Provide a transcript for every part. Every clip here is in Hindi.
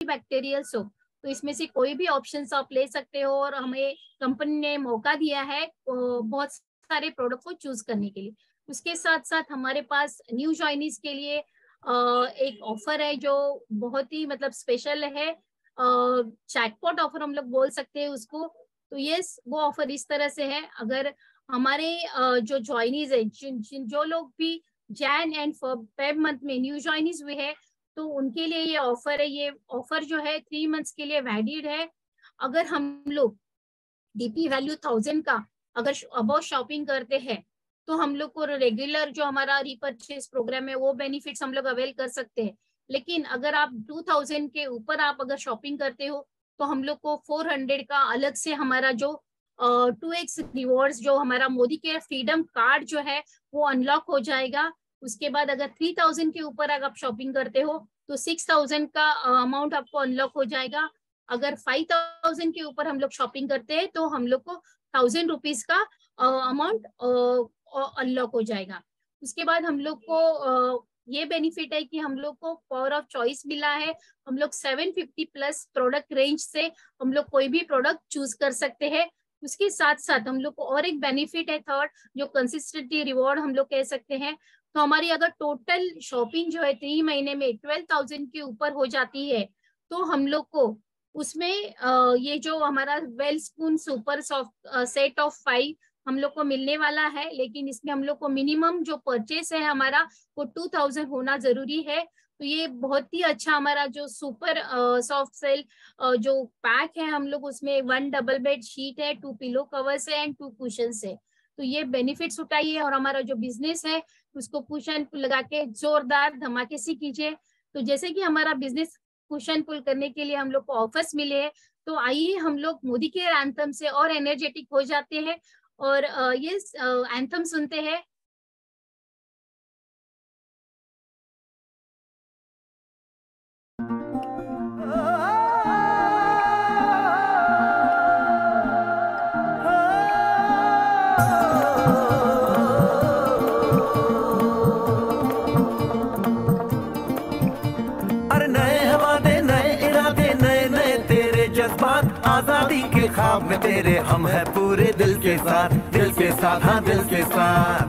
बैक्टीरियल्स हो, तो इसमें से कोई भी ऑप्शन आप ले सकते हो। और हमें कंपनी ने मौका दिया है बहुत सारे प्रोडक्ट को चूज करने के लिए। उसके साथ साथ हमारे पास न्यू ज्वाइनीज के लिए एक ऑफर है जो बहुत ही मतलब स्पेशल है, चैटपॉट ऑफर हम लोग बोल सकते हैं उसको। तो यस, वो ऑफर इस तरह से है, अगर हमारे जो ज्वाइनीज है, जो लोग भी जैन एंड फेब मंथ में न्यू ज्वाइनीज हुए हैं, तो उनके लिए ये ऑफर है। ये ऑफर जो है 3 मंथ्स के लिए वैलिड है। अगर हम लोग डीपी वैल्यू 1000 का अगर अबव शॉपिंग करते हैं, तो हम लोग को रेगुलर जो हमारा रिपर्चेस प्रोग्राम है वो बेनिफिट्स हम लोग अवेल कर सकते हैं। लेकिन अगर आप 2000 के ऊपर आप अगर शॉपिंग करते हो, तो हम लोग को 400 का अलग से हमारा जो 2x रिवॉर्ड्स, जो हमारा मोदी के फ्रीडम कार्ड जो है वो अनलॉक हो जाएगा। उसके बाद अगर 3000 के ऊपर अगर आप शॉपिंग करते हो, तो 6000 का अमाउंट आपको अनलॉक हो जाएगा। अगर 5000 के ऊपर हम लोग शॉपिंग करते हैं, तो हम लोग को 1000 रुपीज का अमाउंट अनलॉक हो जाएगा। उसके बाद हम लोग को ये बेनिफिट है कि हम लोग को पावर ऑफ चॉइस मिला है। हम लोग 750 प्लस प्रोडक्ट रेंज से हम लोग कोई भी प्रोडक्ट चूज कर सकते हैं। उसके साथ साथ हम लोग को और एक बेनिफिट है थर्ड, जो कंसिस्टेंटी रिवॉर्ड हम लोग कह सकते हैं। तो हमारी अगर टोटल शॉपिंग जो है 3 महीने में 12,000 के ऊपर हो जाती है, तो हम लोग को उसमें ये जो हमारा well spoon super soft set of 5 हम लोग को मिलने वाला है। लेकिन इसमें हम लोग को मिनिमम जो परचेस है हमारा वो 2000 होना जरूरी है। तो ये बहुत ही अच्छा हमारा जो सुपर सॉफ्ट सेल जो पैक है, हम लोग उसमें 1 डबल बेड शीट है, 2 पिलो कवर्स है एंड 2 कुशंस है। तो ये बेनिफिट्स उठाइए और हमारा जो बिजनेस है उसको कुशन लगा के जोरदार धमाके से कीजिए। तो जैसे कि हमारा बिजनेस कुशन पुल करने के लिए हम लोग को ऑफर्स मिले हैं, तो आइए हम लोग मोदी केयर एंथम से और एनर्जेटिक हो जाते हैं और ये एंथम सुनते हैं। आजादी के ख्वाब में तेरे हम है पूरे दिल के साथ, दिल के साथ, हाँ दिल के साथ।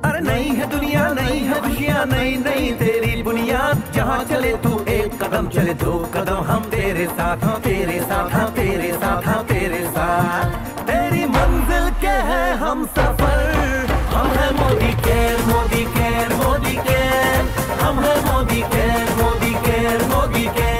अरे नहीं है दुनिया, नहीं है खुशियाँ, नहीं नहीं तेरी बुनियाद। जहाँ चले तू एक कदम चले 2 कदम, हम तेरे साथ, हाँ तेरे साथ, हाँ तेरे साथ, हाँ तेरे साथ। तेरी मंजिल के है हम सफर, हम है Modi care, Modi care, Modi care. हम है Modi care, Modi care, Modi care.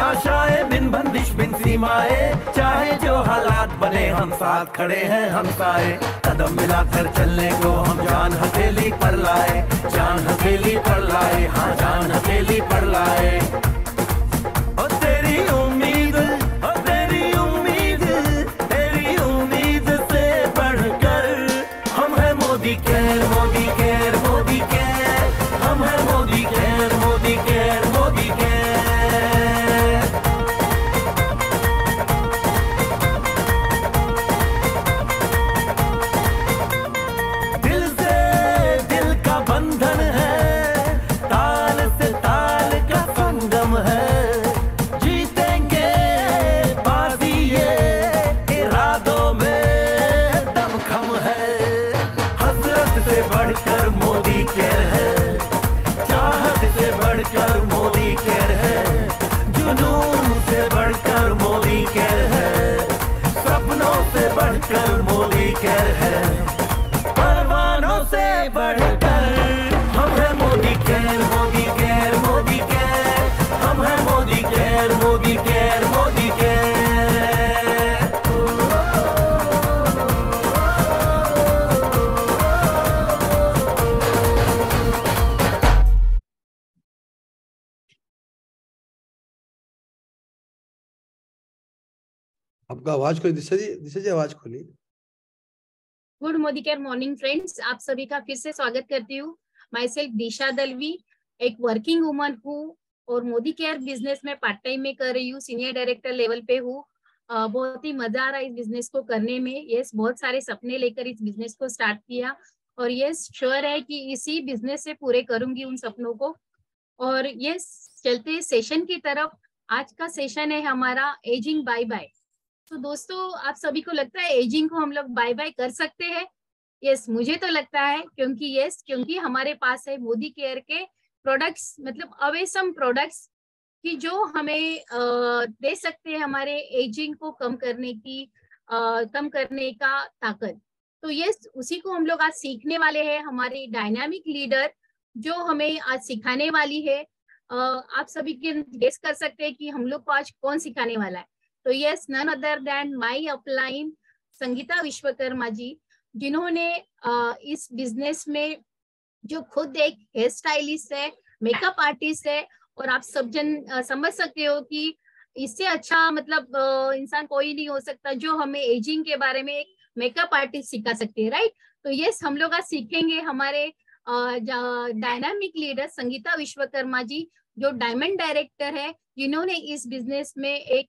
आशाएं बिन बंदिश बिन सीमाएं, चाहे जो हालात बने हम साथ खड़े हैं हम साए। कदम मिलाकर चलने को हम जान हथेली पर लाए, जान हथेली पर लाए, हाँ जान हथेली पर लाए। और तेरी उम्मीद, और तेरी उम्मीद, तेरी उम्मीद से बढ़कर हम है Modi care, Modi care, Modi care. हम है Modi care, Modi care, Modi care. बढ़कर मोदी केयर है, परवानों से बढ़कर हम है Modi care, Modi care, Modi care. हम है Modi care, Modi care, Modi care. आपका आवाज खोली दिशा जी, दिशा जी आवाज खोली। Good Modi care morning friends, आप सभी का फिर से स्वागत करती हूँ। माई सेल्फ दिशा दलवी, एक वर्किंग वुमन हूँ और मोदी केयर बिजनेस में पार्ट टाइम में कर रही हूँ, सीनियर डायरेक्टर लेवल पे हूँ। बहुत ही मजा आ रहा है इस बिजनेस को करने में। यस, बहुत सारे सपने लेकर इस बिजनेस को स्टार्ट किया और यस श्योर है कि इसी बिजनेस से पूरे करूंगी उन सपनों को। और यस, चलते सेशन की तरफ। आज का सेशन है हमारा एजिंग बाय बाय। तो दोस्तों, आप सभी को लगता है एजिंग को हम लोग बाय बाय कर सकते हैं? यस, मुझे तो लगता है, क्योंकि हमारे पास है मोदी केयर के प्रोडक्ट्स, मतलब अवेसम प्रोडक्ट्स कि जो हमें दे सकते हैं हमारे एजिंग को कम करने का ताकत। तो यस, उसी को हम लोग आज सीखने वाले हैं। हमारी डायनामिक लीडर जो हमें आज सिखाने वाली है, आप सभी गेस कर सकते हैं कि हम लोग को आज कौन सिखाने वाला है। तो यस, नन अदर देन माई अपलाइन संगीता विश्वकर्मा जी, जिन्होंने इस बिजनेस में, जो खुद एक हेयर स्टाइलिस्ट है, मेकअप आर्टिस्ट है, और आप सब जन समझ सकते हो कि इससे अच्छा मतलब इंसान कोई नहीं हो सकता जो हमें एजिंग के बारे में एक मेकअप आर्टिस्ट सिखा सकते हैं, राइट। तो यस, हम लोग आज सीखेंगे हमारे डायनामिक लीडर संगीता विश्वकर्मा जी, जो डायमंड डायरेक्टर है, जिन्होंने इस बिजनेस में एक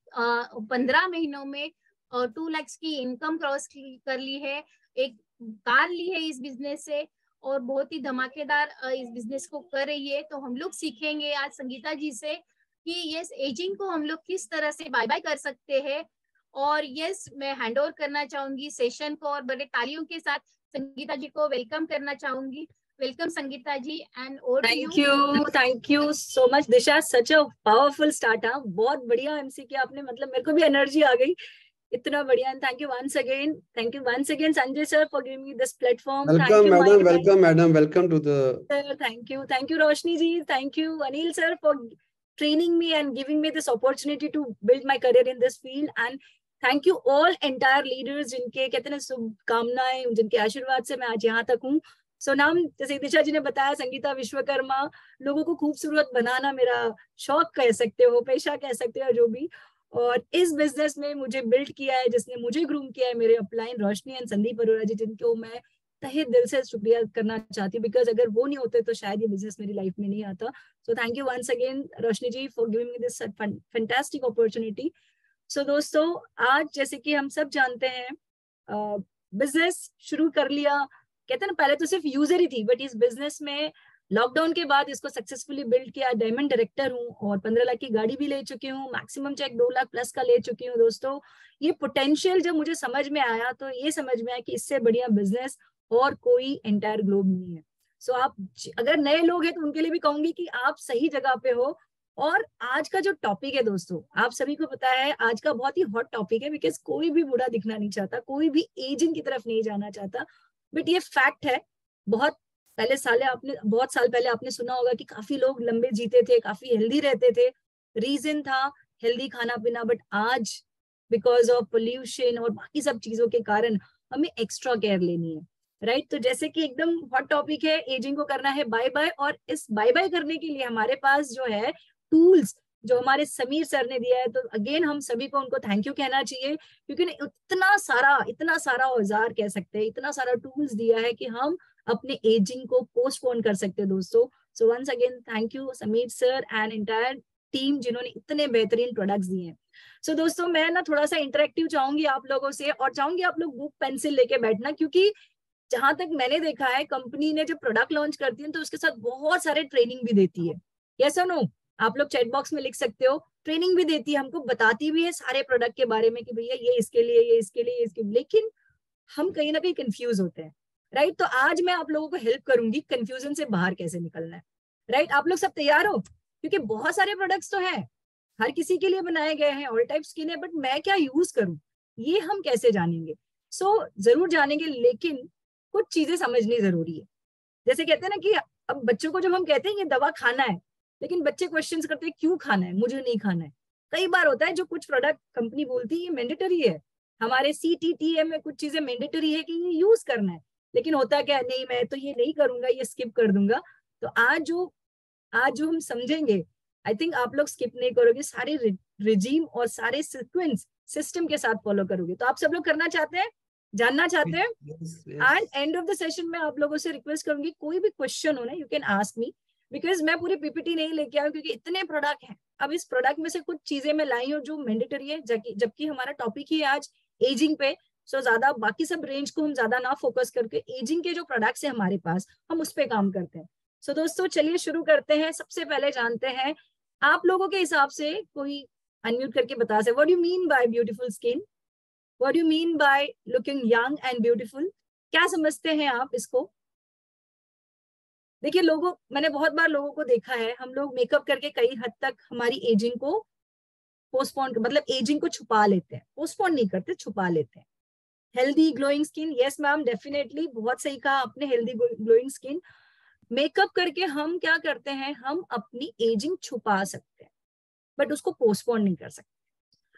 15 महीनों में 2 लाख की इनकम क्रॉस कर ली है, एक कार ली है इस बिजनेस से, और बहुत ही धमाकेदार इस बिजनेस को कर रही है। तो हम लोग सीखेंगे आज संगीता जी से कि यस, एजिंग को हम लोग किस तरह से बाय बाय कर सकते हैं। और यस, मैं हैंड ओवर करना चाहूंगी सेशन को, और बड़े तालियों के साथ संगीता जी को वेलकम करना चाहूंगी। Welcome Sangeeta ji, and over to you. Thank you so much Disha, such a powerful start. बहुत बढ़िया एमसी किया आपने, मतलब मेरे को भी एनर्जी आ गई, इतना बढ़िया। And thank you once again Sanjay sir for giving me this platform. Welcome madam, welcome to the sir. Thank you Roshni ji, thank you Anil sir for training me and giving me this opportunity to build my career in this field, and thank you all entire leaders जिनके कहते हैं शुभकामनाएं, जिनके आशीर्वाद से मैं आज यहाँ तक हूँ। सो नाम जैसे दिशा जी ने बताया, संगीता विश्वकर्मा, लोगों को खूबसूरत बनाना मेरा शौक कह सकते हो, पेशा कह सकते हो, जो भी। और इस बिजनेस में मुझे बिल्ड किया है, जिसने मुझे ग्रूम किया है, मेरे अपलाइन रोशनी एंड संदीप अरोड़ा जी, जिनको मैं तहे दिल से शुक्रिया करना चाहती हूँ, बिकॉज अगर वो नहीं होते तो शायद ये बिजनेस मेरी लाइफ में नहीं आता। So thank you once again Roshni ji for giving me this fantastic opportunity. So दोस्तों, आज जैसे कि हम सब जानते हैं, बिजनेस शुरू कर लिया, कहते हैं ना, पहले तो सिर्फ यूजर ही थी, बट इस बिजनेस में लॉकडाउन के बाद इसको सक्सेसफुली बिल्ड किया। डायमंड डायरेक्टर हूँ और 15 लाख की गाड़ी भी ले चुकी हूँ, मैक्सिमम चेक 2 लाख प्लस का ले चुकी हूँ। दोस्तों, ये पोटेंशियल जब मुझे समझ में आया, तो ये समझ में आया कि इससे बढ़िया बिजनेस और कोई एंटायर ग्लोब नहीं है। सो आप अगर नए लोग हैं तो उनके लिए भी कहूंगी कि आप सही जगह पे हो। और आज का जो टॉपिक है दोस्तों, आप सभी को पता है आज का बहुत ही हॉट टॉपिक है, बिकॉज कोई भी बूढ़ा दिखना नहीं चाहता, कोई भी एजिंग की तरफ नहीं जाना चाहता, बट ये फैक्ट है। बहुत साल पहले आपने सुना होगा कि काफी लोग लंबे जीते थे, काफी हेल्दी रहते थे, रीजन था हेल्दी खाना पीना। बट आज बिकॉज ऑफ पोल्यूशन और बाकी सब चीजों के कारण हमें एक्स्ट्रा केयर लेनी है, राइट। तो जैसे कि एकदम हॉट टॉपिक है, एजिंग को करना है बाय बाय, और इस बाय बाय करने के लिए हमारे पास जो है टूल्स, जो हमारे समीर सर ने दिया है, तो अगेन हम सभी को उनको थैंक यू कहना चाहिए, क्योंकि इतना सारा औजार कह सकते हैं, इतना सारा टूल्स दिया है कि हम अपने एजिंग को पोस्टपोन कर सकते हैं दोस्तों। So once again thank you Sameer sir and entire team, जिन्होंने इतने बेहतरीन प्रोडक्ट्स दिए हैं। सो दोस्तों, मैं ना थोड़ा सा इंटरेक्टिव चाहूंगी आप लोगों से, और चाहूंगी आप लोग बुक पेंसिल लेके बैठना, क्योंकि जहां तक मैंने देखा है, कंपनी ने जब प्रोडक्ट लॉन्च करती है तो उसके साथ बहुत सारे ट्रेनिंग भी देती है। यस और नो? आप लोग चैट बॉक्स में लिख सकते हो। ट्रेनिंग भी देती है, हमको बताती भी है सारे प्रोडक्ट के बारे में कि भैया ये इसके लिए, ये इसके लिए, इसके लिए, लेकिन हम कहीं ना कहीं कंफ्यूज होते हैं, राइट। तो आज मैं आप लोगों को हेल्प करूंगी कंफ्यूजन से बाहर कैसे निकलना है, राइट। आप लोग सब तैयार हो? क्योंकि बहुत सारे प्रोडक्ट्स तो है, हर किसी के लिए बनाए गए हैं, ऑल टाइप स्किन है, बट मैं क्या यूज करूं ये हम कैसे जानेंगे? सो जरूर जानेंगे, लेकिन कुछ चीजें समझनी जरूरी है। जैसे कहते हैं ना कि अब बच्चों को जब हम कहते हैं ये दवा खाना है, लेकिन बच्चे क्वेश्चंस करते हैं क्यों खाना है, मुझे नहीं खाना है। कई बार होता है जो कुछ प्रोडक्ट कंपनी बोलती है ये मैंडेटरी है, हमारे CTTM में कुछ चीजें मैंडेटरी है कि ये यूज करना है, लेकिन होता क्या, नहीं मैं तो ये नहीं करूंगा, ये स्किप कर दूंगा। तो आज जो हम समझेंगे, आई थिंक आप लोग स्किप नहीं करोगे, सारे रिजीम और सारे सीक्वेंस सिस्टम के साथ फॉलो करोगे। तो आप सब लोग करना चाहते हैं, जानना चाहते हैं? And end of the session में आप लोगों से रिक्वेस्ट करूंगी, कोई भी क्वेश्चन हो ना, you can ask me, because मैं पूरी पीपीटी नहीं लेके आया क्योंकि इतने प्रोडक्ट हैं। अब इस प्रोडक्ट में से कुछ चीजें मैं लाई हूँ जो मैंडेटरी है, जबकि हमारा टॉपिक ही है आज एजिंग पे। सो ज्यादा बाकी सब रेंज को हम ज्यादा ना फोकस करके एजिंग के जो प्रोडक्ट्स है हमारे पास, हम उस पर काम करते हैं। सो दोस्तों चलिए शुरू करते हैं। सबसे पहले जानते हैं आप लोगों के हिसाब से, कोई अनम्यूट करके बता सकते, what do you mean by beautiful skin, what do you mean by looking young and beautiful, क्या समझते हैं आप इसको? देखिए मैंने बहुत बार लोगों को देखा है, हम लोग मेकअप करके कई हद तक हमारी एजिंग को पोस्टपोन, मतलब एजिंग को छुपा लेते हैं, पोस्टपोन नहीं करते, छुपा लेते हैं। Healthy glowing skin, yes ma'am definitely, बहुत सही कहा आपने, हेल्दी ग्लोइंग स्किन। मेकअप करके हम क्या करते हैं, हम अपनी एजिंग छुपा सकते हैं बट उसको पोस्टपोन नहीं कर सकते।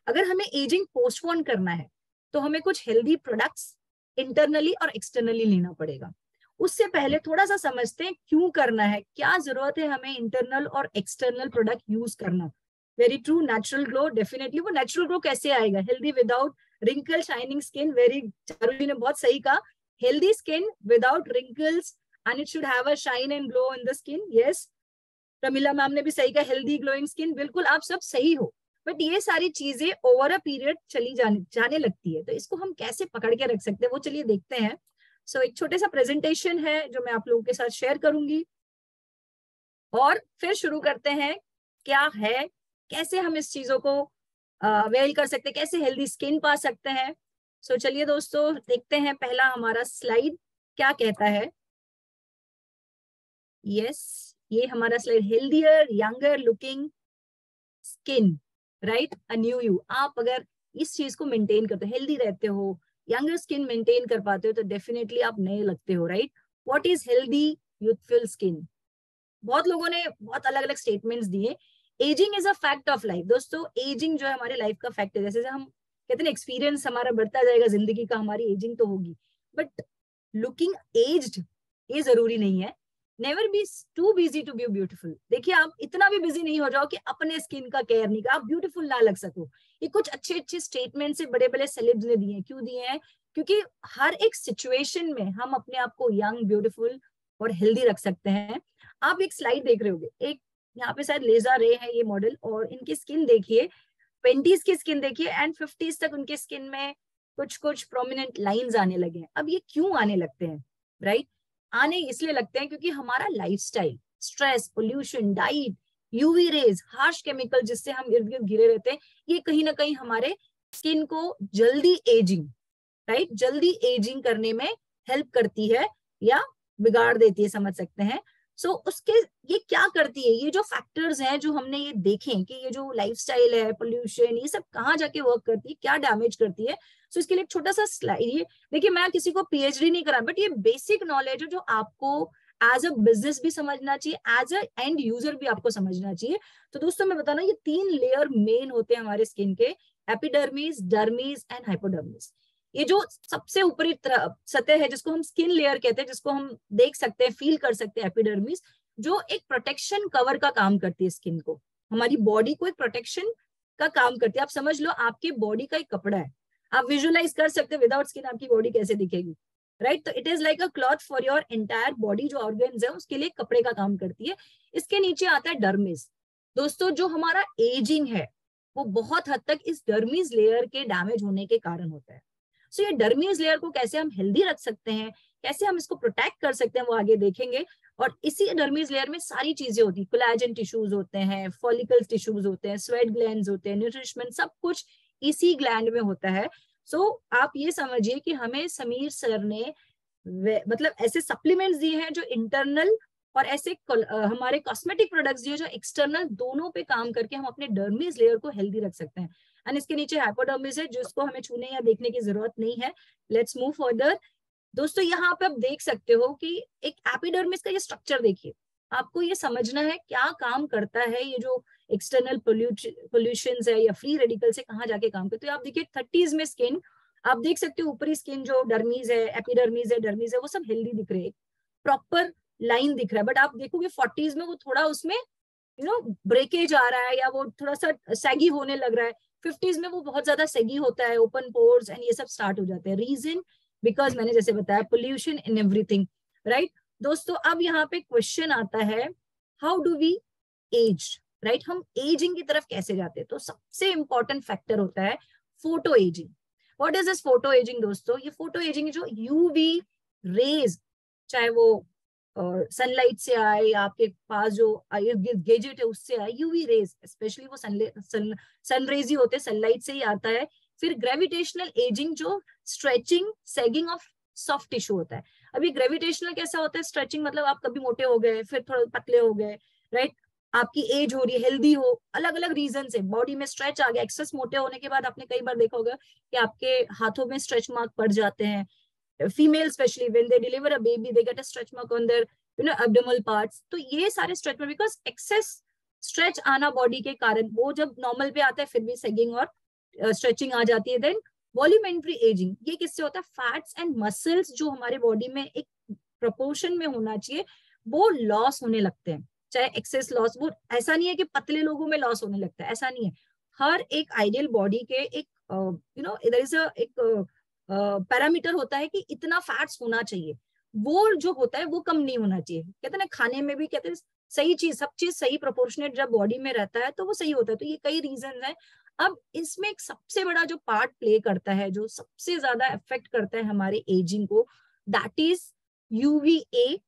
अगर हमें एजिंग पोस्टपोन करना है तो हमें कुछ हेल्दी प्रोडक्ट्स इंटरनली और एक्सटर्नली लेना पड़ेगा। उससे पहले थोड़ा सा समझते हैं क्यों करना है, क्या जरूरत है हमें इंटरनल और एक्सटर्नल प्रोडक्ट यूज करना। Very true, natural glow, definitely. वो नेचुरल ग्लो कैसे आएगा? Healthy without wrinkle shining skin, very, Charuli ने बहुत सही कहा, healthy skin without wrinkles and it should have a shine and glow in the skin. Yes, Pramila ma'am ने भी सही कहा, हेल्दी ग्लोइंग स्किन, बिल्कुल आप सब सही हो। बट ये सारी चीजें ओवर अ पीरियड चली जाने लगती है, तो इसको हम कैसे पकड़ के रख सकते हैं वो चलिए देखते हैं। सो एक छोटे सा प्रेजेंटेशन है जो मैं आप लोगों के साथ शेयर करूंगी और फिर शुरू करते हैं क्या है, कैसे हम इस चीजों को वेल कर सकते हैं, कैसे हेल्दी स्किन पा सकते हैं। सो चलिए दोस्तों देखते हैं पहला हमारा स्लाइड क्या कहता है। यस, ये हमारा slide, healthier younger looking skin, right, a new you. आप अगर इस चीज को मेंटेन करते हो, हेल्दी रहते हो, यंगर स्किन मेंटेन कर पाते हो, तो डेफिनेटली आप नए लगते हो, right. What is healthy youthful skin? बहुत लोगों ने बहुत अलग अलग स्टेटमेंट्स दिए। Ageing is a fact of life. दोस्तों एजिंग जो है हमारे लाइफ का फैक्ट है। जैसे हम कहते हैं एक्सपीरियंस हमारा बढ़ता जाएगा जिंदगी का, हमारी एजिंग तो होगी, बट लुकिंग एज्ड ये जरूरी नहीं है। Never be too busy to be beautiful. देखिए आप इतना भी बिजी नहीं हो जाओ कि अपने स्किन का केयर नहीं कर, आप ब्यूटीफुल ना लग सको। ये कुछ अच्छे अच्छे स्टेटमेंट से बड़े बड़े सेलेब्स ने दिए हैं। क्यों दिए हैं? क्योंकि हर एक सिचुएशन में हम अपने आप को यंग, ब्यूटीफुल और हेल्दी रख सकते हैं। आप एक स्लाइड देख रहे होगे, एक यहाँ पे शायद लेजा रे है ये मॉडल, और इनकी स्किन देखिए, 20s की स्किन देखिए एंड 50s तक उनके स्किन में कुछ कुछ प्रोमिनेंट लाइंस आने लगे हैं। अब ये क्यों आने लगते हैं? राइट, आने इसलिए लगते हैं क्योंकि हमारा lifestyle, stress, pollution, diet, UV rays, harsh chemical जिससे हम इर्द गिर्द घिरे रहते हैं, ये कहीं ना कहीं हमारे स्किन को जल्दी एजिंग, राइट, जल्दी एजिंग करने में हेल्प करती है या बिगाड़ देती है, समझ सकते हैं। सो उसके ये क्या करती है, ये जो फैक्टर्स हैं जो हमने ये देखे कि ये जो लाइफस्टाइल है, पोल्यूशन, ये सब कहाँ जाके वर्क करती है, क्या डैमेज करती है। सो इसके लिए एक छोटा सा स्लाइड, ये देखिए, मैं किसी को पीएचडी नहीं करा, बट ये बेसिक नॉलेज है जो आपको एज अ बिजनेस भी समझना चाहिए, एज अ एंड यूजर भी आपको समझना चाहिए। तो दोस्तों मैं बताना, ये 3 लेयर मेन होते हैं हमारे स्किन के, एपिडर्मिस, डर्मिस एंड हाइपोडर्मिस। ये जो सबसे ऊपरी सतह है जिसको हम स्किन लेयर कहते हैं, जिसको हम देख सकते हैं, फील कर सकते हैं, एपिडर्मिस, जो एक प्रोटेक्शन कवर का काम करती है स्किन को, हमारी बॉडी को एक प्रोटेक्शन का काम करती है। आप समझ लो आपके बॉडी का एक कपड़ा है, आप विजुअलाइज कर सकते हो विदाउट स्किन आपकी बॉडी कैसे दिखेगी, राइट। तो it is like a cloth for your entire body, जो ऑर्गन्स है उसके लिए कपड़े का काम करती है। इसके नीचे आता है डर्मिस। दोस्तों जो हमारा एजिंग है वो बहुत हद तक इस डर्मिस लेयर के डैमेज होने के कारण होता है। सो ये डर्मिस लेयर को कैसे हम हेल्दी रख सकते हैं, कैसे हम इसको प्रोटेक्ट कर सकते हैं, वो आगे देखेंगे। और इसी डर्मिस लेयर में सारी चीजें होती है, कोलेजन टिश्यूज होते हैं, फॉलिकल्स टिश्यूज होते हैं, स्वेट ग्लैंड्स होते हैं, न्यूट्रिशमेंट, सब कुछ इसी ग्लैंड में होता है। सो आप ये समझिए कि हमें समीर सर ने मतलब ऐसे सप्लीमेंट्स दिए हैं जो इंटरनल और ऐसे हमारे कॉस्मेटिक प्रोडक्ट्स दिए जो एक्सटर्नल, दोनों पे काम करके हम अपने डर्मिस लेयर को हेल्दी रख सकते हैं। एंड इसके नीचे हाइपोडर्मिस है जिसको हमें छूने या देखने की जरूरत नहीं है। Let's move further. दोस्तों यहाँ पे आप देख सकते हो कि एक एपिडर्मिस का ये स्ट्रक्चर देखिए, आपको ये समझना है क्या काम करता है ये जो एक्सटर्नल पोल्यूशन है या फ्री रेडिकल से कहाँ जाके काम करते हैं। आप देखिए 30s में स्किन, आप देख सकते हो ऊपरी स्किन जो डर्मिस है, एपिडर्मिस है, डर्मिस है, वो सब हेल्दी दिख रहे हैं, प्रॉपर लाइन दिख रहा है। बट आप देखोगे 40s में वो थोड़ा उसमें ब्रेकेज आ रहा है या वो थोड़ा सा सैगी होने लग रहा है। 50s में वो बहुत ज्यादा सैगी होता है, ओपन पोर्स एंड ये सब स्टार्ट हो जाते हैं। रीजन बिकॉज मैंने जैसे बताया पोल्यूशन इन एवरीथिंग, राइट। दोस्तों अब यहाँ पे क्वेश्चन आता है, how do we age, right, हम एजिंग की तरफ कैसे जाते हैं? तो सबसे इंपॉर्टेंट फैक्टर होता है photo ageing. What is this photo ageing दोस्तों? ये फोटो एजिंग जो यूवी रेज, चाहे वो सनलाइट से आए या आपके पास जो गैजेट है उससे आए, यूवी रेज, स्पेशली वो सन रेज ही होते हैं, सनलाइट से ही आता है। फिर ग्रेविटेशनल एजिंग जो stretching sagging of soft tissue होता है। अभी ग्रेविटेशनल कैसा होता है? स्ट्रेचिंग मतलब आप कभी मोटे हो गए, फिर थोड़ा पतले हो गए, राइट, आपकी एज हो रही है, हेल्दी हो, अलग अलग रीजन से बॉडी में स्ट्रेच आ गया। एक्सेस मोटे होने के बाद आपने कई बार देखा होगा कि आपके हाथों में स्ट्रेच मार्क पड़ जाते हैं। Female specially when they deliver a baby they get a stretch mark on their abdominal parts. तो ये सारे stretch mark because excess stretch आना बॉडी के कारण, वो जब नॉर्मल पे आता है फिर भी सेगिंग और स्ट्रेचिंग आ जाती है। देन वॉल्यूमेंट्री एजिंग, ये किससे होता है? फैट्स एंड मसल्स जो हमारे बॉडी में एक प्रोपोर्शन में होना चाहिए वो लॉस होने लगते हैं, चाहे एक्सेस लॉस। वो ऐसा नहीं है कि पतले लोगों में लॉस होने लगता है, ऐसा नहीं है। हर एक आइडियल बॉडी के एक इधर इज एक पैरामीटर होता है कि इतना फैट्स होना चाहिए, वो जो होता है वो कम नहीं होना चाहिए। कहते हैं ना, खाने में भी कहते हैं सही चीज, सब चीज सही प्रोपोर्शनेट जब बॉडी में रहता है तो वो सही होता है। तो ये कई रीजन है। अब इसमें एक सबसे बड़ा जो पार्ट प्ले करता है, जो सबसे ज्यादा इफेक्ट करता है हमारे एजिंग को, दैट इज यूवीए,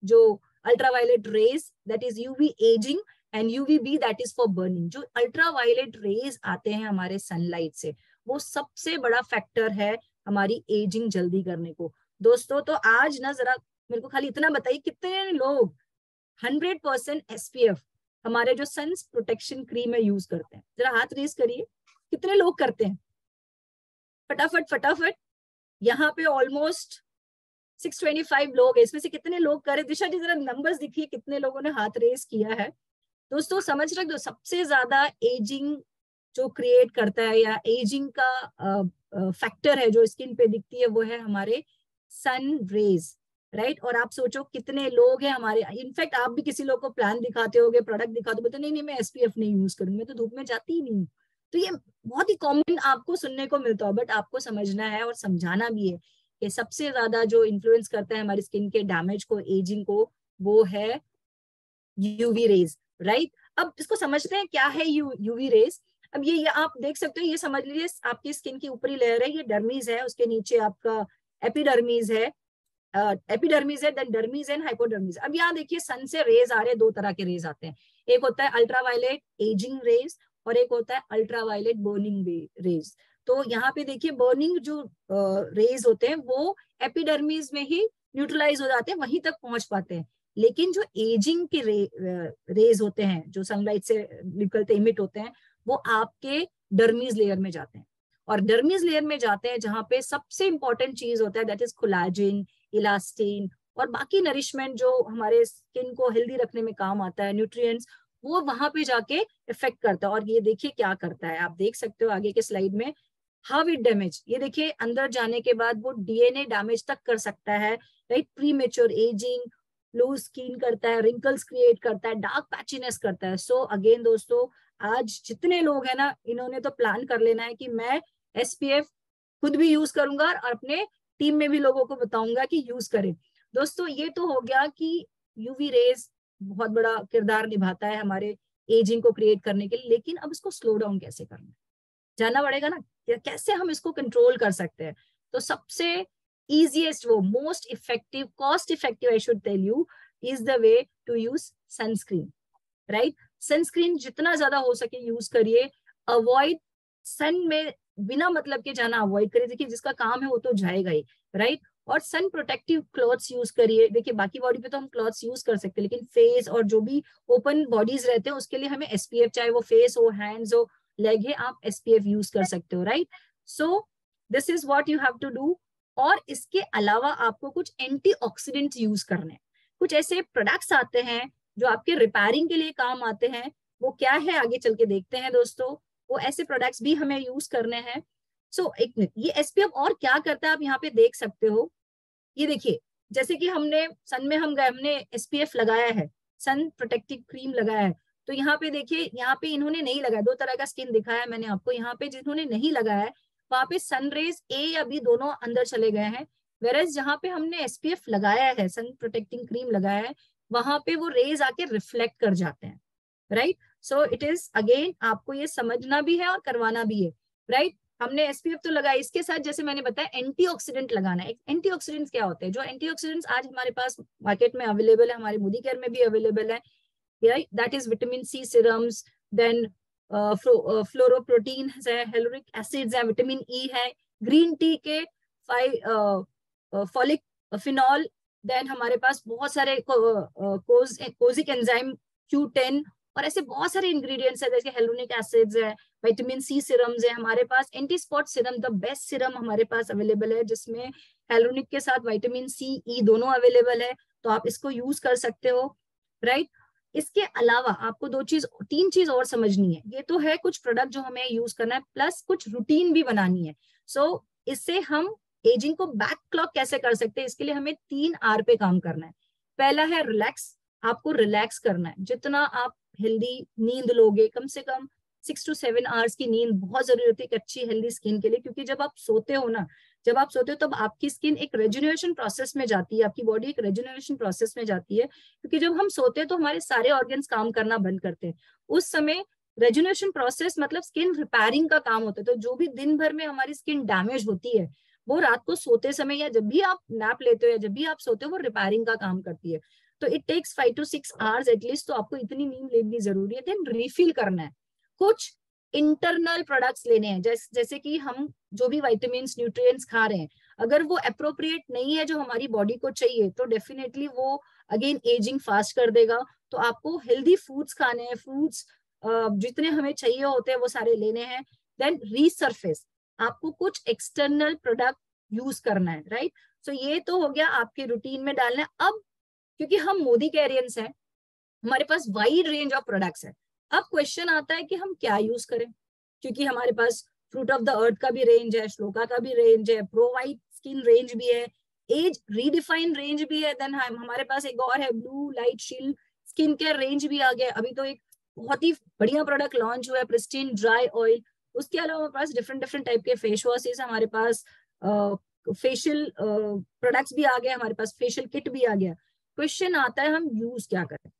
जो ultraviolet rays, that is UV ageing, and UVB that is for burning. जो अल्ट्रावायलेट रेज आते हैं हमारे सनलाइट से, वो सबसे बड़ा फैक्टर है हमारी एजिंग जल्दी करने को। दोस्तों तो आज ना जरा मेरे को खाली इतना बताइए, कितने लोग 100% SPF हमारे जो सन्स प्रोटेक्शन क्रीम है यूज करते हैं? जरा हाथ रेज करिए, कितने लोग करते हैं? फटाफट फटाफट। यहाँ पे ऑलमोस्ट 625 लोग है, इसमें से कितने लोग करे? दिशा जी जरा नंबर्स दिखिए, कितने लोगों ने हाथ रेज किया है? दोस्तों समझ रख दो, सबसे ज्यादा एजिंग जो क्रिएट करता है या एजिंग का फैक्टर है जो स्किन पे दिखती है, वो है हमारे सन रेज, राइट। और आप सोचो कितने लोग हैं हमारे, इनफैक्ट आप भी किसी लोग को प्लान दिखाते होगे, प्रोडक्ट दिखाते हो, बोलते नहीं नहीं मैं SPF नहीं यूज करूंगी, मैं तो धूप में जाती ही नहीं। तो ये बहुत ही कॉमन आपको सुनने को मिलता है, बट आपको समझना है और समझाना भी है कि सबसे ज्यादा जो इन्फ्लुएंस करता है हमारी स्किन के डैमेज को, एजिंग को, वो है यूवी रेज, राइट। अब इसको समझते हैं क्या है यूवी रेज। अब ये आप देख सकते हो, ये समझ लीजिए आपकी स्किन की ऊपरी लेयर है, ये डर्मीज है, उसके नीचे आपका एपिडर्मीज है, एपिडर्मीज है, देन डर्मीज एंड हाइपोडर्मीज। अब यहाँ देखिए सन से रेज आ रहे हैं, दो तरह के रेज आते हैं, एक होता है अल्ट्रावायलेट एजिंग रेज और एक होता है अल्ट्रावायलेट बर्निंग रेज। तो यहाँ पे देखिए बर्निंग जो रेज होते हैं वो एपिडर्मीज में ही न्यूट्रलाइज हो जाते हैं, वहीं तक पहुंच पाते हैं। लेकिन जो एजिंग के रेज होते हैं जो सनलाइट से निकलते इमिट होते हैं, वो आपके डर्मीज लेयर में जाते हैं। और डर्मीज लेयर में जाते हैं जहां पे सबसे इंपॉर्टेंट चीज होता है, दैट इज कोलाजिन, इलास्टिन और बाकी नरिशमेंट जो हमारे स्किन को हेल्दी रखने में काम आता है, न्यूट्रिएंट्स, वो वहां पे जाके इफेक्ट करता है। और ये देखिए क्या करता है, आप देख सकते हो आगे के स्लाइड में, हाउ इट डैमेज। ये देखिए अंदर जाने के बाद वो DNA डैमेज तक कर सकता है, right. Premature ageing, loose skin करता है, रिंकल्स क्रिएट करता है, डार्क पैचीनेस करता है। सो अगेन दोस्तों, आज जितने लोग हैं ना, इन्होंने तो प्लान कर लेना है कि मैं SPF खुद भी यूज करूंगा और अपने टीम में भी लोगों को बताऊंगा कि यूज करें। दोस्तों ये तो हो गया कि यूवी रेज बहुत बड़ा किरदार निभाता है हमारे एजिंग को क्रिएट करने के लिए, लेकिन अब इसको स्लो डाउन कैसे करना है, जानना पड़ेगा ना, कैसे हम इसको कंट्रोल कर सकते हैं। तो सबसे easiest, वो most effective, cost effective I should tell you, is the way to use sunscreen, right. Sunscreen जितना ज्यादा हो सके यूज करिए, अवॉइड सन में बिना मतलब के जाना अवॉइड करिए। देखिए जिसका काम है वो तो जाएगा ही, राइट। और सन प्रोटेक्टिव क्लॉथ्स यूज करिए। देखिए बाकी बॉडी पे तो हम क्लॉथ्स यूज कर सकते हैं, लेकिन फेस और जो भी ओपन बॉडीज रहते हैं उसके लिए हमें SPF, चाहे वो फेस हो, हैंड्स हो, लेग है, आप SPF यूज कर सकते हो, right. So this is what you have to do. और इसके अलावा आपको कुछ एंटीऑक्सीडेंट यूज करने हैं, कुछ ऐसे प्रोडक्ट्स आते हैं जो आपके रिपेयरिंग के लिए काम आते हैं। वो क्या है आगे चल के देखते हैं दोस्तों, वो ऐसे प्रोडक्ट्स भी हमें यूज करने हैं। सो एक मिनट, ये SPF और क्या करता है आप यहाँ पे देख सकते हो। ये देखिए जैसे कि हमने सन में हम गए, हमने SPF लगाया है, सन प्रोटेक्टिव क्रीम लगाया है, तो यहाँ पे देखिए, यहाँ पे इन्होंने नहीं लगाया, दो तरह का स्किन दिखाया है मैंने आपको। यहाँ पे जिन्होंने नहीं लगाया है वहां पे सनरेज A या B दोनों अंदर चले गए हैं, वेरएज जहाँ पे हमने SPF लगाया है, सन प्रोटेक्टिंग क्रीम लगाया है, वहां पे वो रेज आके रिफ्लेक्ट कर जाते हैं, right. So it is again आपको ये समझना भी है और करवाना भी है, राइट। हमने एसपीएफ तो लगाया, इसके साथ जैसे मैंने बताया एंटीऑक्सीडेंट लगाना है। एंटीऑक्सीडेंट्स क्या होते हैं? जो एंटीऑक्सीडेंट्स आज हमारे पास मार्केट में अवेलेबल है, हमारे मोदी केयर में भी अवेलेबल है, that is vitamin C serums, then fluoroprotein है, हेलोरिक एसिड्स है, विटामिन ई है, ग्रीन टी के फॉलिक फिनॉल, देन हमारे पास बहुत सारे कोजिक एंजाइम Q10 और ऐसे बहुत सारे इंग्रेडिएंट्स है, जैसे हेलोनिक एसिड्स है, विटामिन सी सीरम्स है हमारे पास, anti spot serum the best serum हमारे पास अवेलेबल है, जिसमें हेलोनिक के साथ विटामिन सी ई दोनों अवेलेबल है, तो आप इसको यूज कर सकते हो, राइट। इसके अलावा आपको तीन चीज और समझनी है। ये तो है कुछ प्रोडक्ट जो हमें यूज करना है, प्लस कुछ रूटीन भी बनानी है। सो इससे हम एजिंग को बैक क्लॉक कैसे कर सकते हैं, इसके लिए हमें 3R पे काम करना है। पहला है रिलैक्स, आपको रिलैक्स करना है। जितना आप हेल्दी नींद लोगे, कम से कम 6 to 7 आवर्स की नींद बहुत जरूरी होती है एक अच्छी हेल्दी स्किन के लिए, क्योंकि जब आप सोते हो तब आपकी स्किन एक रेजुनेशन प्रोसेस में जाती है, आपकी बॉडी एक रेजुनेशन प्रोसेस में जाती है, क्योंकि जब हम सोते हैं तो हमारे सारे ऑर्गन्स काम करना बंद करते हैं। उस समय रेजुनेशन प्रोसेस मतलब स्किन रिपेयरिंग का काम होता है। तो जो भी दिन भर में हमारी स्किन डैमेज होती है, वो रात को सोते समय या जब भी आप नैप लेते हो या जब भी आप सोते हो, वो रिपेयरिंग का काम करती है। तो it takes 5 to 6 hours at least, तो आपको इतनी नींद लेनी जरूरी है। देन रिफिल करना है, कुछ इंटरनल प्रोडक्ट्स लेने हैं, जैसे कि हम जो भी विटामिन्स न्यूट्रिएंट्स खा रहे हैं, अगर वो अप्रोप्रिएट नहीं है जो हमारी बॉडी को चाहिए, तो डेफिनेटली वो अगेन एजिंग फास्ट कर देगा। तो आपको हेल्दी फूड्स खाने हैं, फ्रूट्स जितने हमें चाहिए होते हैं वो सारे लेने हैं। देन रीसरफेस, आपको कुछ एक्सटर्नल प्रोडक्ट यूज करना है, राइट। सो ये तो हो गया आपके रूटीन में डालना है। अब क्योंकि हम मोदी कैरियंस हैं, हमारे पास वाइड रेंज ऑफ प्रोडक्ट्स है। अब क्वेश्चन आता है कि हम क्या यूज करें, क्योंकि हमारे पास फ्रूट ऑफ द अर्थ का भी रेंज है, श्लोका का भी रेंज है, प्रो वाइट स्किन रेंज भी है, एज रीडिफाइन रेंज भी है, देन हमारे पास एक और है blue light shield skin care range भी आ गया। अभी तो एक बहुत ही बढ़िया प्रोडक्ट लॉन्च हुआ है, प्रिस्टीन ड्राई ऑयल। उसके अलावा हमारे पास डिफरेंट डिफरेंट टाइप के फेस वॉशेस, हमारे पास फेशियल प्रोडक्ट्स भी आ गए, हमारे पास फेशियल किट भी आ गया। क्वेश्चन आता है हम यूज क्या करें।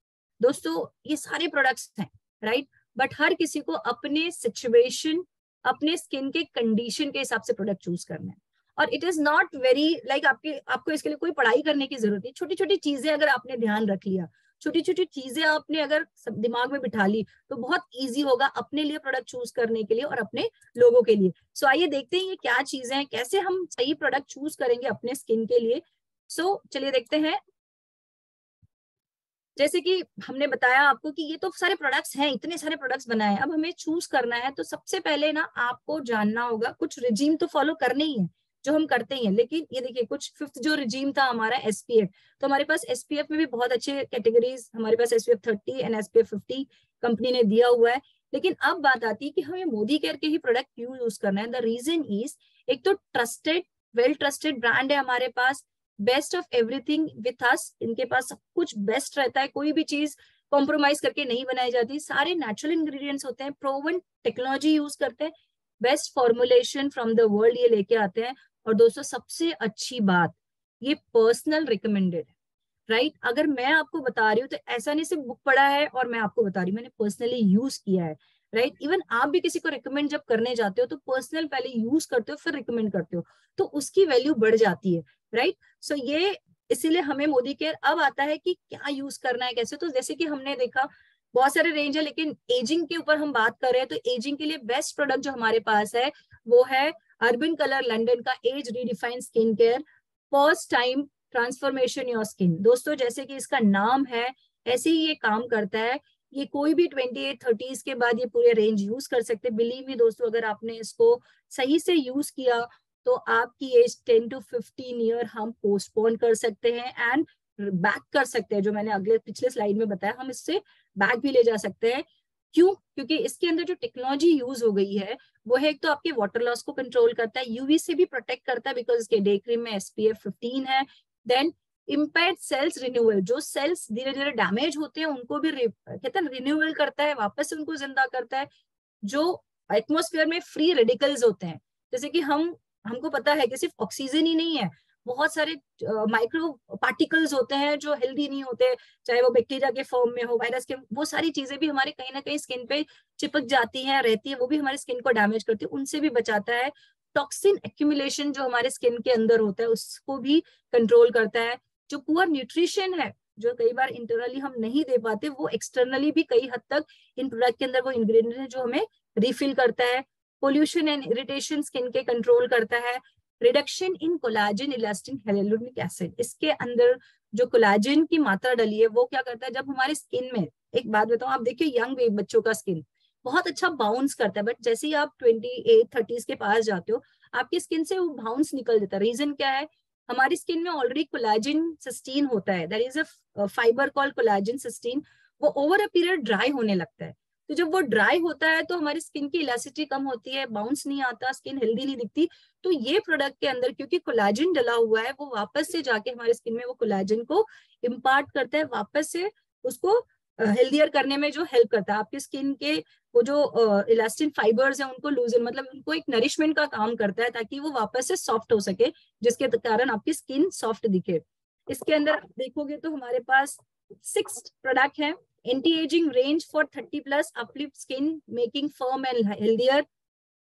दोस्तों ये सारे प्रोडक्ट्स हैं, राइट, बट हर किसी को अपने सिचुएशन, अपने स्किन के कंडीशन के हिसाब से प्रोडक्ट चूज करना है। और it is not very like आपको इसके लिए कोई पढ़ाई करने की जरूरत नहीं। छोटी छोटी चीजें अगर आपने ध्यान रख लिया, छोटी छोटी चीजें आपने अगर दिमाग में बिठा ली, तो बहुत इजी होगा अपने लिए प्रोडक्ट चूज करने के लिए और अपने लोगों के लिए। सो आइए देखते हैं ये क्या चीजें हैं, कैसे हम सही प्रोडक्ट चूज करेंगे अपने स्किन के लिए। सो चलिए देखते हैं। जैसे कि हमने बताया आपको कि ये तो सारे प्रोडक्ट्स हैं, इतने सारे प्रोडक्ट्स बनाए हैं, अब हमें चूज करना है। तो सबसे पहले ना आपको जानना होगा, कुछ रिजीम तो फॉलो करने ही है जो हम करते ही हैं, लेकिन ये देखिए कुछ फिफ्थ जो रिजीम था हमारा एसपीएफ, तो हमारे पास एसपीएफ में भी बहुत अच्छे कैटेगरीज, हमारे पास एसपीएफ 30 एंड एसपीएफ 50 कंपनी ने दिया हुआ है। लेकिन अब बात आती है कि हमें मोदी केयर के ही प्रोडक्ट क्यों यूज करना है। द रीजन इज, एक तो ट्रस्टेड, वेल ट्रस्टेड ब्रांड है हमारे पास, best of everything with us, इनके पास सब कुछ बेस्ट रहता है, कोई भी चीज कॉम्प्रोमाइज करके नहीं बनाई जाती, सारे नेचुरल इंग्रेडिएंट्स होते हैं, प्रोवन टेक्नोलॉजी यूज करते हैं, best formulation from the world ये लेके आते हैं। और दोस्तों सबसे अच्छी बात, ये पर्सनल रिकमेंडेड है, राइट। अगर मैं आपको बता रही हूँ तो ऐसा नहीं सिर्फ बुक पढ़ा है और मैं आपको बता रही हूँ, मैंने पर्सनली यूज किया है, राइट। इवन आप भी किसी को रिकमेंड जब करने जाते हो तो पर्सनल पहले यूज करते हो फिर रिकमेंड करते हो, तो उसकी वैल्यू बढ़ जाती है, राइट। सो ये इसीलिए हमें मोदी केयर अब आता है कि क्या यूज करना है, कैसे। तो जैसे कि हमने देखा बहुत सारे रेंज है, लेकिन एजिंग के ऊपर हम बात कर रहे हैं, तो एजिंग के लिए बेस्ट प्रोडक्ट जो हमारे पास है वो है अर्बन कलर लंदन का age redefined skin care first time transformation your skin. दोस्तों जैसे कि इसका नाम है, ऐसे ही ये काम करता है। ये कोई भी 28-30s के बाद ये पूरे रेंज यूज कर सकते हैं। बिलीव मी दोस्तों, अगर आपने इसको सही से यूज किया तो आपकी एज 10 to 15 ईयर हम पोस्टपोन कर सकते हैं एंड बैक कर सकते हैं। जो मैंने पिछले स्लाइड में बताया, हम इससे बैक भी ले जा सकते हैं। क्यों? क्योंकि इसके अंदर जो टेक्नोलॉजी यूज हो गई है वो है, एक तो आपके वाटर लॉस को कंट्रोल करता है, यूवी से भी प्रोटेक्ट करता है बिकॉज इसके डे क्रीम में SPF 15 है। देन इम्पेयर्ड सेल्स रिन्यूअल, जो सेल्स धीरे धीरे डैमेज होते हैं उनको भी कहते हैं रिन्यूअल करता है, वापस से उनको जिंदा करता है। जो एटमॉस्फेयर में फ्री रेडिकल्स होते हैं, जैसे कि हमको पता है कि सिर्फ ऑक्सीजन ही नहीं है, बहुत सारे माइक्रो पार्टिकल्स होते हैं जो हेल्दी नहीं होते, चाहे वो बैक्टीरिया के फॉर्म में हो, वायरस के, वो सारी चीजें भी हमारे कहीं ना कहीं स्किन पे चिपक जाती हैं, रहती है, वो भी हमारी स्किन को डैमेज करती है, उनसे भी बचाता है। टॉक्सिन एक्यूमुलेशन जो हमारे स्किन के अंदर होता है उसको भी कंट्रोल करता है। जो पुअर न्यूट्रिशन है जो कई बार इंटरनली हम नहीं दे पाते, वो एक्सटर्नली भी कई हद तक इन प्रोडक्ट के अंदर वो इंग्रेडिएंट है जो हमें रिफिल करता है। पोल्यूशन एंड इरिटेशन स्किन के कंट्रोल करता है। Reduction in collagen, elastin, hyaluronic acid, इसके अंदर जो कोलाजन की मात्रा डली है वो क्या करता है, जब हमारे स्किन में, एक बात बताऊं, आप देखिए यंग बच्चों का स्किन बहुत अच्छा बाउंस करता है, बट जैसे ही आप 28-30 के पास जाते हो आपकी स्किन से वो बाउंस निकल जाता है। रीजन क्या है, हमारी स्किन में ऑलरेडी कोलाजन सिस्टीन होता है, that is a fibre called collagen cystine, वो ओवर अ पीरियड ड्राई होने लगता है। तो जब वो ड्राई होता है तो हमारी स्किन की इलास्टिसिटी कम होती है, बाउंस नहीं आता, स्किन हेल्दी नहीं दिखती। तो ये प्रोडक्ट के अंदर क्योंकि कोलाजन डला हुआ है, वो वापस से जाके हमारे स्किन में वो कोलाजन को इम्पार्ट करता है, वापस से उसको हेल्दियर करने में जो हेल्प करता है। आपकी स्किन के वो जो इलास्टिन फाइबर्स है उनको लूजन, मतलब उनको एक नरिशमेंट का काम करता है ताकि वो वापस से सॉफ्ट हो सके, जिसके कारण आपकी स्किन सॉफ्ट दिखे। इसके अंदर आप देखोगे तो हमारे पास 6 प्रोडक्ट है। Anti ageing range for 30+ uplift skin, making firm and healthier,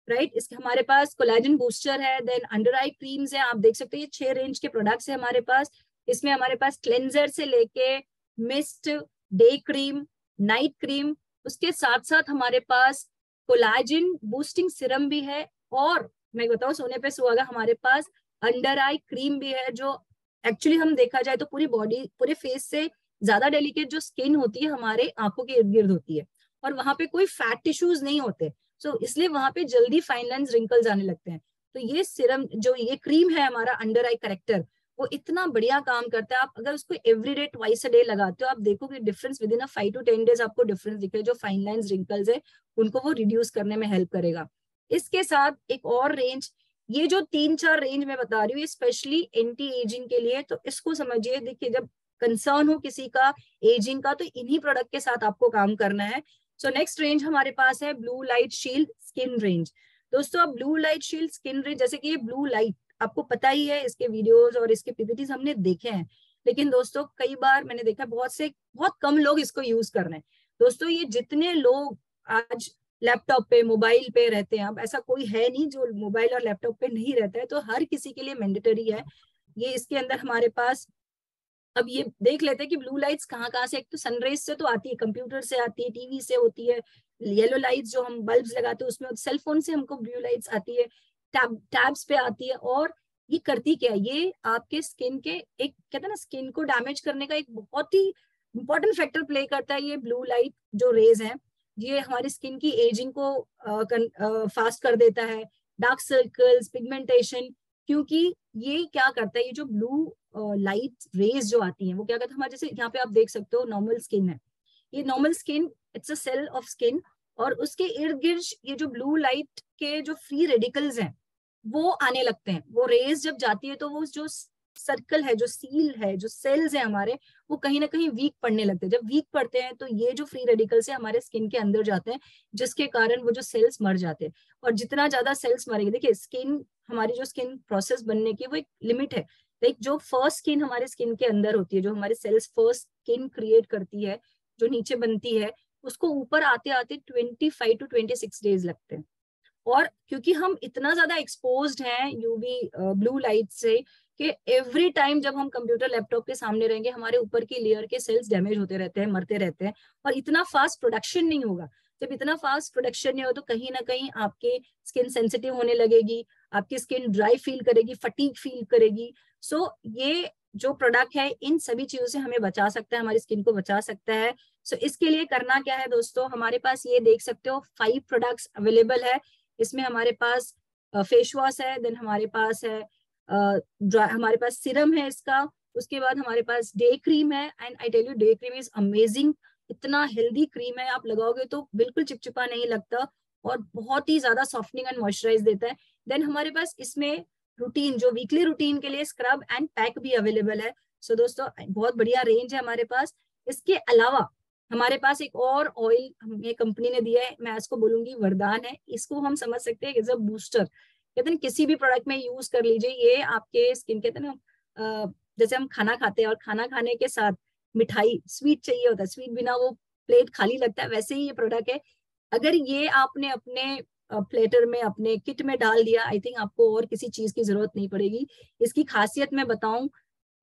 right. इसके हमारे पास कोलाजन बूस्टर है, देन अंडर आई क्रीम्स है, आप देख सकते हैं ये 6 रेंज के प्रोडक्ट्स है हमारे पास। इसमें हमारे पास क्लेंजर से लेके mist, day cream, night cream, उसके साथ साथ हमारे पास कोलाजन बूस्टिंग सिरम भी है, और मैं बताऊं सोने पे सुहागा हमारे पास अंडर आई क्रीम भी है, जो एक्चुअली हम देखा जाए तो पूरी बॉडी, पूरे फेस से ज्यादा डेलिकेट जो स्किन होती है हमारे आंखों के इर्द गिर्द होती है, और वहां पे कोई फैट टिश्यूज नहीं होते, सो इसलिए वहां पे जल्दी फाइन लाइंस, रिंकल्स आने लगते हैं। तो ये सिरम, जो ये क्रीम है हमारा अंडर आई करेक्टर, वो इतना बढ़िया काम करता है। आप अगर उसको एवरीडे ट्वाइस अ डे लगाते हो, आप देखोगे difference with in a 5 to 10 days आपको डिफरेंस दिखे, जो फाइन लाइंस, रिंकल्स है उनको वो रिड्यूस करने में हेल्प करेगा। इसके साथ एक और रेंज, ये जो 3-4 रेंज मैं बता रही हूँ ये स्पेशली एंटी एजिंग के लिए, तो इसको समझिए। देखिए जब कंसर्न हो किसी का एजिंग का, तो इन्हीं प्रोडक्ट के साथ आपको काम करना है। सो नेक्स्ट रेंज हमारे पास है blue light shield skin range. दोस्तों अब blue light shield skin range, जैसे कि ये ब्लू लाइट आपको पता ही है, इसके वीडियोस और इसके पीपीटीज हमने देखे हैं, लेकिन दोस्तों कई बार मैंने देखा बहुत कम लोग इसको यूज कर रहे हैं। दोस्तों ये जितने लोग आज लैपटॉप पे, मोबाइल पे रहते हैं, अब ऐसा कोई है नहीं जो मोबाइल और लैपटॉप पे नहीं रहता है, तो हर किसी के लिए मैंडेटरी है ये। इसके अंदर हमारे पास अब ये देख लेते हैं कि ब्लू लाइट्स कहाँ से, एक तो सनराइज से तो आती है, कंप्यूटर से आती है, टीवी से होती है, येलो लाइट्स जो हम बल्ब्स लगाते हैं उसमें, सेल फोन से हमको ब्लू लाइट्स आती है, टैब्स पे आती है। और ये करती क्या है, ये आपके स्किन के एक, कहते हैं ना, स्किन को डैमेज करने का एक बहुत ही इंपॉर्टेंट फैक्टर प्ले करता है ये ब्लू लाइट जो रेज है। ये हमारी स्किन की एजिंग को फास्ट कर देता है, डार्क सर्कल्स, पिगमेंटेशन, क्योंकि ये क्या करता है, ये जो ब्लू लाइट रेज जो आती हैं वो क्या करता है, हमारे जैसे यहाँ पे आप देख सकते हो नॉर्मल स्किन है, ये normal skin, it's a cell of skin, और उसके इर्द गिर्द ये जो ब्लू लाइट के जो फ्री रेडिकल्स हैं वो आने लगते हैं। वो रेज जब जाती है तो वो जो सर्कल है, जो सील है, जो सेल्स है हमारे, वो कहीं ना कहीं वीक पड़ने लगते हैं। जब वीक पड़ते हैं तो ये जो फ्री रेडिकल्स है हमारे स्किन के अंदर जाते हैं, जिसके कारण वो जो सेल्स मर जाते हैं। और जितना ज्यादा सेल्स मरेंगे, देखिए स्किन, हमारी जो स्किन प्रोसेस बनने की वो एक लिमिट है, लाइक जो फर्स्ट स्किन हमारे स्किन के अंदर होती है, जो हमारे सेल्स फर्स्ट स्किन क्रिएट करती है, जो नीचे बनती है, उसको ऊपर आते आते 25 to 26 डेज लगते हैं। और क्योंकि हम इतना ज्यादा एक्सपोज्ड हैं यूवी ब्लू लाइट से, कि एवरी टाइम जब हम कंप्यूटर लैपटॉप के सामने रहेंगे हमारे ऊपर की लेयर के सेल्स डैमेज होते रहते हैं, मरते रहते हैं, और इतना फास्ट प्रोडक्शन नहीं होगा। जब इतना फास्ट प्रोडक्शन नहीं हो तो कहीं ना कहीं आपके स्किन सेंसिटिव होने लगेगी, आपकी स्किन ड्राई फील करेगी, फटीग फील करेगी। सो ये जो प्रोडक्ट है इन सभी चीजों से हमें बचा सकता है, हमारी स्किन को बचा सकता है। सो इसके लिए करना क्या है दोस्तों, हमारे पास ये देख सकते हो 5 प्रोडक्ट्स अवेलेबल है। इसमें हमारे पास फेस वॉश है, देन हमारे पास है हमारे पास सिरम है इसका, उसके बाद हमारे पास डे क्रीम है, and I tell you day cream is amazing, इतना हेल्दी क्रीम है, आप लगाओगे तो बिल्कुल चिपचिपा नहीं लगता और बहुत ही ज्यादा सॉफ्टनिंग एंड मॉइस्चराइज देता है। देन हमारे पास इसमें रूटीन, जो वीकली रूटीन के लिए स्क्रब एंड पैक भी अवेलेबल है। सो दोस्तों बहुत बढ़िया रेंज है हमारे पास। इसके अलावा हमारे पास एक और ऑयल हमें कंपनी ने दिया है, मैं इसको बोलूंगी वरदान है, इसको हम समझ सकते हैं एज अ बूस्टर। कहते हैं किसी भी प्रोडक्ट में यूज कर लीजिए, ये आपके स्किन, कहते हैं ना जैसे हम खाना खाते हैं और खाना खाने के साथ मिठाई स्वीट चाहिए होता है, स्वीट बिना वो प्लेट खाली लगता है, वैसे ही ये प्रोडक्ट है। अगर ये आपने अपने प्लेटर में, अपने किट में डाल दिया, आई थिंक आपको और किसी चीज की जरूरत नहीं पड़ेगी। इसकी खासियत मैं बताऊं,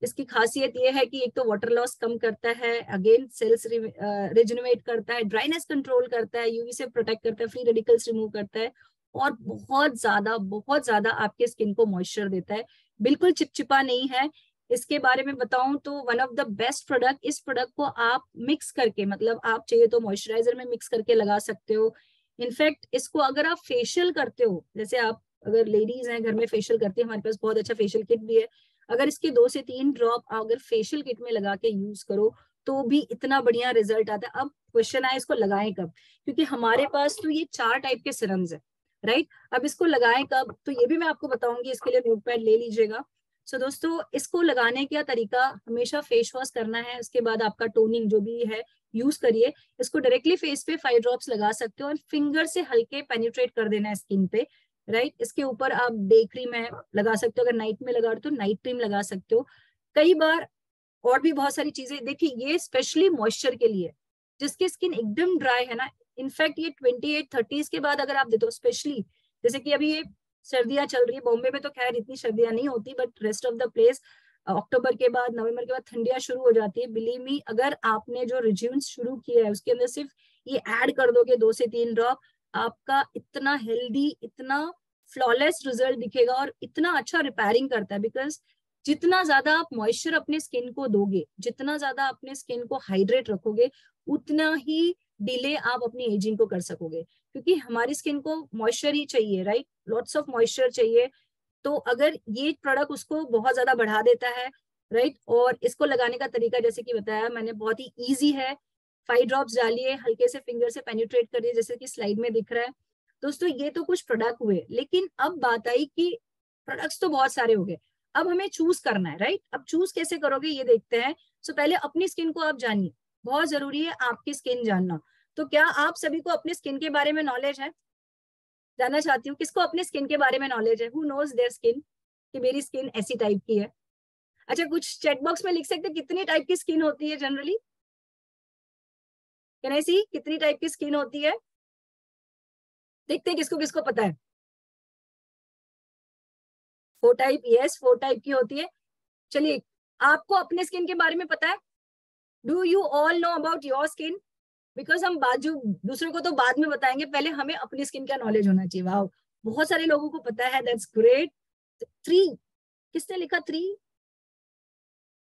इसकी खासियत ये है कि एक तो वाटर लॉस कम करता है, अगेन सेल्स रिजनरेट करता है, ड्राइनेस कंट्रोल करता है, यूवी से प्रोटेक्ट करता है, फ्री रेडिकल्स रिमूव करता है, और बहुत ज्यादा आपके स्किन को मॉइस्चर देता है, बिल्कुल चिपचिपा नहीं है। इसके बारे में बताऊं तो one of the best product, इस प्रोडक्ट को आप मिक्स करके, मतलब आप चाहिए तो मॉइस्चराइजर में मिक्स करके लगा सकते हो। इनफैक्ट इसको अगर आप फेशियल करते हो, जैसे आप अगर लेडीज हैं घर में फेशियल करती है, हमारे पास बहुत अच्छा फेशियल किट भी है, अगर इसके 2 से 3 ड्रॉप अगर फेशियल किट में लगा के यूज करो तो भी इतना बढ़िया रिजल्ट आता है। अब क्वेश्चन आया इसको लगाएं कब, क्योंकि हमारे पास तो ये 4 टाइप के सिरम्स है, राइट। अब इसको लगाएं कब, तो ये भी मैं आपको बताऊंगी, इसके लिए नोटपैड ले लीजिएगा। सो दोस्तों, इसको लगाने का तरीका, हमेशा फेस वॉश करना है, उसके बाद आपका टोनिंग जो भी है यूज करिए। इसको डायरेक्टली फेस पे 5 ड्रॉप्स लगा सकते हो और फिंगर से हल्के पेनिट्रेट कर देना है स्किन पे, राइट। इसके ऊपर आप डे क्रीम है लगा सकते हो, अगर नाइट में लगा रहे हो तो नाइट क्रीम लगा सकते हो। कई बार और भी बहुत सारी चीजें, देखिए ये स्पेशली मॉइस्चर के लिए, जिसकी स्किन एकदम ड्राई है ना, इनफैक्ट ये 28-30 के बाद अगर आप दे दो, स्पेशली जैसे कि अभी ये सर्दियां चल रही है, बॉम्बे में तो खैर इतनी सर्दियां नहीं होती, but rest of the place अक्टूबर के बाद, नवंबर के बाद ठंडियां शुरू हो जाती है। बिलीव मी, अगर आपने जो रिज्यूम्स शुरू किया है उसके अंदर सिर्फ ये ऐड कर दोगे 2 से 3 ड्रॉप, आपका इतना हेल्दी, इतना फ्लॉलेस रिजल्ट दिखेगा और इतना अच्छा रिपेयरिंग करता है। बिकॉज जितना ज्यादा आप मॉइस्चर अपने स्किन को दोगे, जितना ज्यादा अपने स्किन को हाइड्रेट रखोगे, उतना ही डिले आप अपनी एजिंग को कर सकोगे, क्योंकि हमारी स्किन को मॉइस्चर ही चाहिए, राइट, लॉट्स ऑफ मॉइस्चर चाहिए। तो अगर ये प्रोडक्ट उसको बहुत ज्यादा बढ़ा देता है, राइट। और इसको लगाने का तरीका जैसे कि बताया मैंने, बहुत ही इजी है। 5 ड्रॉप्स डालिए, हल्के से फिंगर से पेनिट्रेट करिए, जैसे कि स्लाइड में दिख रहा है। दोस्तों ये तो कुछ प्रोडक्ट हुए, लेकिन अब बात आई कि प्रोडक्ट्स तो बहुत सारे हो गए, अब हमें चूज करना है, राइट। अब चूज कैसे करोगे ये देखते हैं। सो पहले अपनी स्किन को आप जानिए, बहुत जरूरी है आपकी स्किन जानना। तो क्या आप सभी को अपने स्किन के बारे में नॉलेज है? जानना चाहती हूँ किसको अपने स्किन के बारे में नॉलेज है, हु नोज देयर स्किन, कि मेरी स्किन ऐसी टाइप की है। अच्छा, कुछ चैट बॉक्स में लिख सकते हैं कितनी टाइप की स्किन होती है जनरली, कैन आई सी कितनी टाइप की स्किन होती है? देखते हैं किसको किसको पता है। 4 टाइप, यस 4 टाइप की होती है। चलिए, आपको अपने स्किन के बारे में पता है? Do you all know about your skin? Because हम बाजू दूसरे को तो बाद में बताएंगे, पहले हमें अपनी स्किन का नॉलेज होना चाहिए। वाह, बहुत सारे लोगों को पता है, दैट्स ग्रेट। 3, किसने लिखा 3?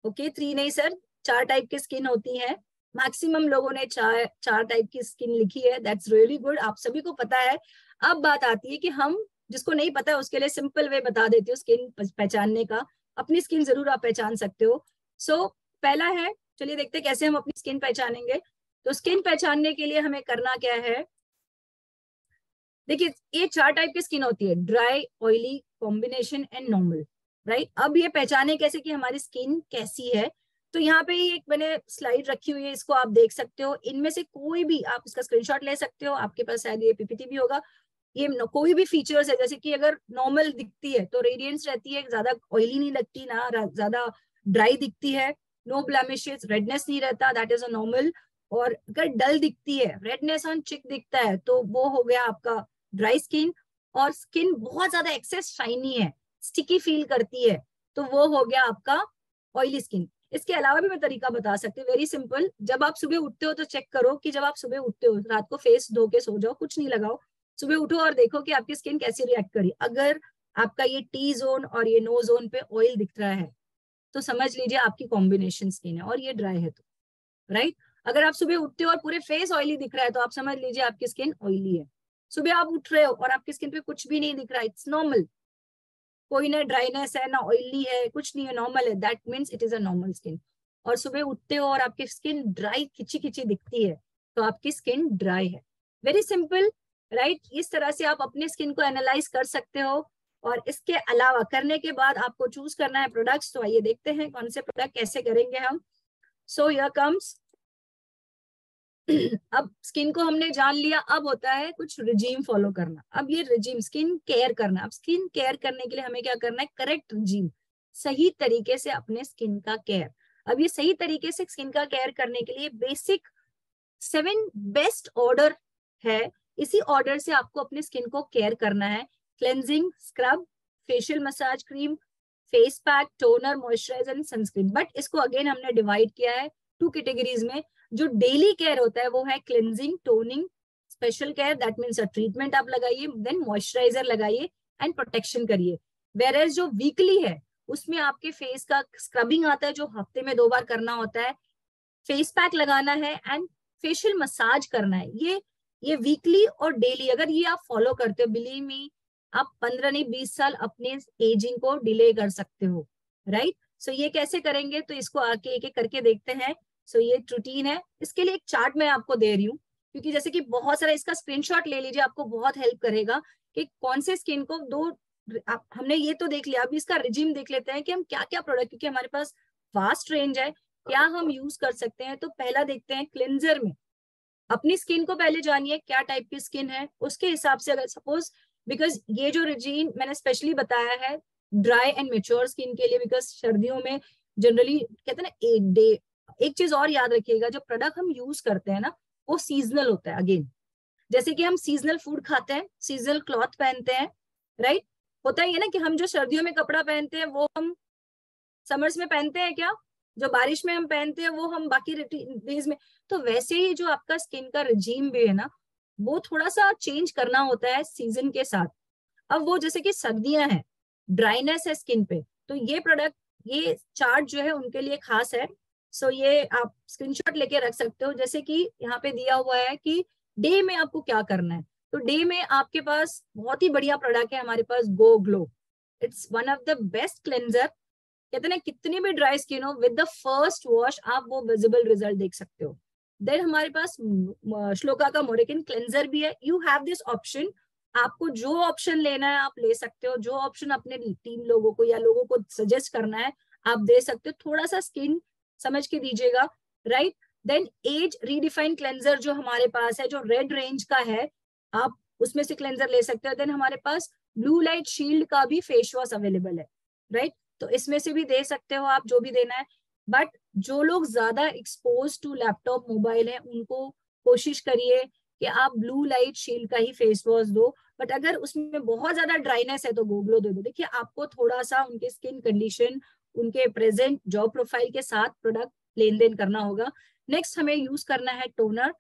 ओके, 3 नहीं सर, 4 टाइप की स्किन होती है। मैक्सिमम लोगों ने 4 टाइप की स्किन लिखी है, दैट्स रियली गुड, आप सभी को पता है। अब बात आती है कि हम जिसको नहीं पता है उसके लिए सिंपल वे बता देती हूँ स्किन पहचानने का। अपनी स्किन जरूर आप पहचान सकते हो। सो पहला है, चलिए देखते हैं कैसे हम अपनी स्किन पहचानेंगे। तो स्किन पहचानने के लिए हमें करना क्या है, देखिए ये 4 टाइप की स्किन होती है, dry, oily, combination and normal, right. अब ये पहचाने कैसे कि हमारी स्किन कैसी है, तो यहाँ पे एक मैंने स्लाइड रखी हुई है, इसको आप देख सकते हो। इनमें से कोई भी आप इसका स्क्रीनशॉट ले सकते हो, आपके पास शायद ये पीपीटी भी होगा। ये कोई भी फीचर्स है, जैसे कि अगर नॉर्मल दिखती है तो रेडियंस रहती है, ज्यादा ऑयली नहीं लगती, ना ज्यादा ड्राई दिखती है, नो ब्लेमिशेस, रेडनेस नहीं रहता, दैट इज अ नॉर्मल। और अगर डल दिखती है, रेडनेस ऑन चिक दिखता है, तो वो हो गया आपका ड्राई स्किन। और स्किन बहुत ज्यादा एक्सेस शाइनी है, स्टिकी फील करती है, तो वो हो गया आपका ऑयली स्किन। इसके अलावा भी मैं तरीका बता सकती हूँ, वेरी सिंपल। जब आप सुबह उठते हो तो चेक करो कि जब आप सुबह उठते हो, रात को फेस धो के सो जाओ, कुछ नहीं लगाओ, सुबह उठो और देखो कि आपकी स्किन कैसी रिएक्ट करी। अगर आपका ये टी जोन और ये नो जोन पे ऑयल दिख रहा है तो समझ लीजिए आपकी कॉम्बिनेशन स्किन है, और ये ड्राई है तो, राइट। अगर आप सुबह उठते हो और पूरे फेस ऑयली दिख रहा है तो आप समझ लीजिए आपकी स्किन ऑयली है। सुबह आप उठ रहे हो और आपकी स्किन पे कुछ भी नहीं दिख रहा है, इट्स नॉर्मल, कोई ना ड्राइनेस है ना ऑयली है, कुछ नहीं है, नॉर्मल है, that means it is a normal skin. और सुबह उठते हो और आपकी स्किन ड्राई खिंची खिंची दिखती है तो आपकी स्किन ड्राई है। Very simple, right. इस तरह से आप अपने स्किन को एनालाइज कर सकते हो। और इसके अलावा करने के बाद आपको चूज करना है प्रोडक्ट्स। तो आइए देखते हैं कौन से प्रोडक्ट कैसे करेंगे हम। So here comes. अब स्किन को हमने जान लिया, अब होता है कुछ रिजीम फॉलो करना। अब ये रिजीम, स्किन केयर करना। अब स्किन केयर करने के लिए हमें क्या करना है, करेक्ट रिजीम। सही तरीके से अपने स्किन का केयर। अब ये सही तरीके से स्किन का केयर करने के लिए बेसिक 7 बेस्ट ऑर्डर है। इसी ऑर्डर से आपको अपने स्किन को केयर करना है। Cleansing, scrub, facial massage cream, face pack, toner, moisturiser and sunscreen. But इसको अगेन हमने डिवाइड किया है 2 कैटेगरीज में। जो डेली केयर होता है वो है cleansing, toning, special care, that means a treatment आप लगाइए, देन मॉइस्चराइजर लगाइए एंड प्रोटेक्शन करिए। वेयरएज जो वीकली है उसमें आपके फेस का स्क्रबिंग आता है जो हफ्ते में 2 बार करना होता है, फेस पैक लगाना है एंड फेशियल मसाज करना है। ये वीकली और डेली अगर ये आप फॉलो करते हो, बिलीव मी, आप 15 नहीं 20 साल अपने एजिंग को डिले कर सकते हो, राइट। सो ये कैसे करेंगे, तो इसको आके एक एक करके देखते हैं। सो ये रूटीन है। इसके लिए एक चार्ट मैं आपको दे रही हूँ, क्योंकि जैसे कि बहुत सारा, इसका स्क्रीनशॉट ले लीजिए, आपको बहुत हेल्प करेगा कि कौन से स्किन को हमने ये तो देख लिया, अभी इसका रिजिम देख लेते हैं कि हम क्या क्या प्रोडक्ट, क्योंकि हमारे पास वास्ट रेंज है, क्या हम यूज कर सकते हैं। तो पहला देखते हैं क्लिंजर में। अपनी स्किन को पहले जानिए क्या टाइप की स्किन है, उसके हिसाब से अगर सपोज, बिकॉज ये जो रिजीम मैंने स्पेशली बताया है ड्राई एंड मेच्योर स्किन के लिए, बिकॉज सर्दियों में जनरली कहते हैं ना, एक चीज और याद रखिएगा, जो प्रोडक्ट हम यूज करते हैं ना वो सीजनल होता है। अगेन जैसे कि हम सीजनल फूड खाते हैं, सीजनल क्लॉथ पहनते हैं, राइट। होता ही है ना कि हम जो सर्दियों में कपड़ा पहनते हैं वो हम समर्स में पहनते हैं क्या, जो बारिश में हम पहनते हैं वो हम बाकी डेज में। तो वैसे ही जो आपका स्किन का रिजीम भी है ना, वो थोड़ा सा चेंज करना होता है सीजन के साथ। अब वो जैसे कि सर्दियां हैं, ड्राइनेस है स्किन पे, तो ये प्रोडक्ट, ये चार्ट जो है उनके लिए खास है। सो ये आप स्क्रीनशॉट लेके रख सकते हो। जैसे कि यहाँ पे दिया हुआ है कि डे में आपको क्या करना है, तो डे में आपके पास बहुत ही बढ़िया प्रोडक्ट है हमारे पास, go glow. It's one of the best cleanser. कहते हैं कितनी भी ड्राई स्किन हो, विद द फर्स्ट वॉश आप वो विजिबल रिजल्ट देख सकते हो। देन हमारे पास श्लोका का मोरिकिन क्लेंजर भी है। यू हैव दिस ऑप्शन, आपको जो ऑप्शन लेना है आप ले सकते हो, जो ऑप्शन अपने टीम लोगों को या लोगों को सजेस्ट करना है आप दे सकते हो। थोड़ा सा स्किन समझ के दीजिएगा, right. Then age redefine cleanser जो हमारे पास है, जो रेड रेंज का है, आप उसमें से क्लेंजर ले सकते हो। देन हमारे पास ब्लू लाइट शील्ड का भी फेस वॉश अवेलेबल है, राइट। तो इसमें से भी दे सकते हो आप, जो भी देना है। बट जो लोग ज्यादा एक्सपोज टू लैपटॉप मोबाइल है, उनको कोशिश करिए कि आप ब्लू लाइट शील्ड का ही फेस वॉश दो। बट अगर उसमें बहुत ज्यादा ड्राइनेस है तो गोग्लो दे दो। देखिए आपको थोड़ा सा उनके स्किन कंडीशन, उनके प्रेजेंट जॉब प्रोफाइल के साथ प्रोडक्ट लेन देन करना होगा। नेक्स्ट हमें यूज करना है टोनर।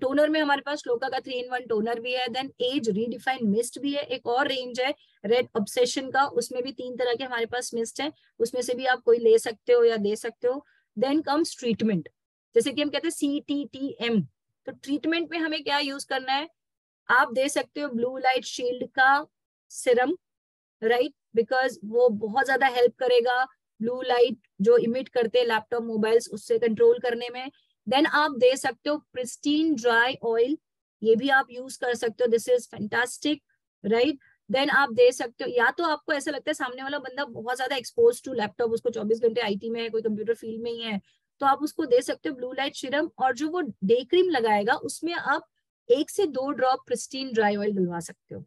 टोनर में हमारे पास श्लोका का 3-in-1 टोनर भी है। देन एज रीडिफाइन मिस्ट भी है। एक और रेंज है रेड ऑब्सेशन का, उसमें भी 3 तरह के हमारे पास मिस्ट है, उसमें से भी आप कोई ले सकते हो या दे सकते हो। देन कम्स ट्रीटमेंट, जैसे कि हम कहते हैं CTTM। तो ट्रीटमेंट में हमें क्या यूज करना है, आप दे सकते हो ब्लू लाइट शील्ड का सिरम, राइट, बिकॉज वो बहुत ज्यादा हेल्प करेगा ब्लू लाइट जो इमिट करते हैं लैपटॉप मोबाइल्स, उससे कंट्रोल करने में। देन आप दे सकते हो प्रिस्टीन ड्राई ऑयल, ये भी आप यूज कर सकते हो, दिस इज फैंटास्टिक, राइट। देन आप दे सकते हो, या तो आपको ऐसा लगता है सामने वाला बंदा बहुत ज्यादा एक्सपोज टू लैपटॉप, उसको 24 घंटे IT में है, कोई कंप्यूटर फील्ड में ही है, तो आप उसको दे सकते हो ब्लू लाइट सीरम। और जो वो डे क्रीम लगाएगा उसमें आप 1 से 2 ड्रॉप प्रिस्टीन ड्राई ऑयल डलवा सकते हो।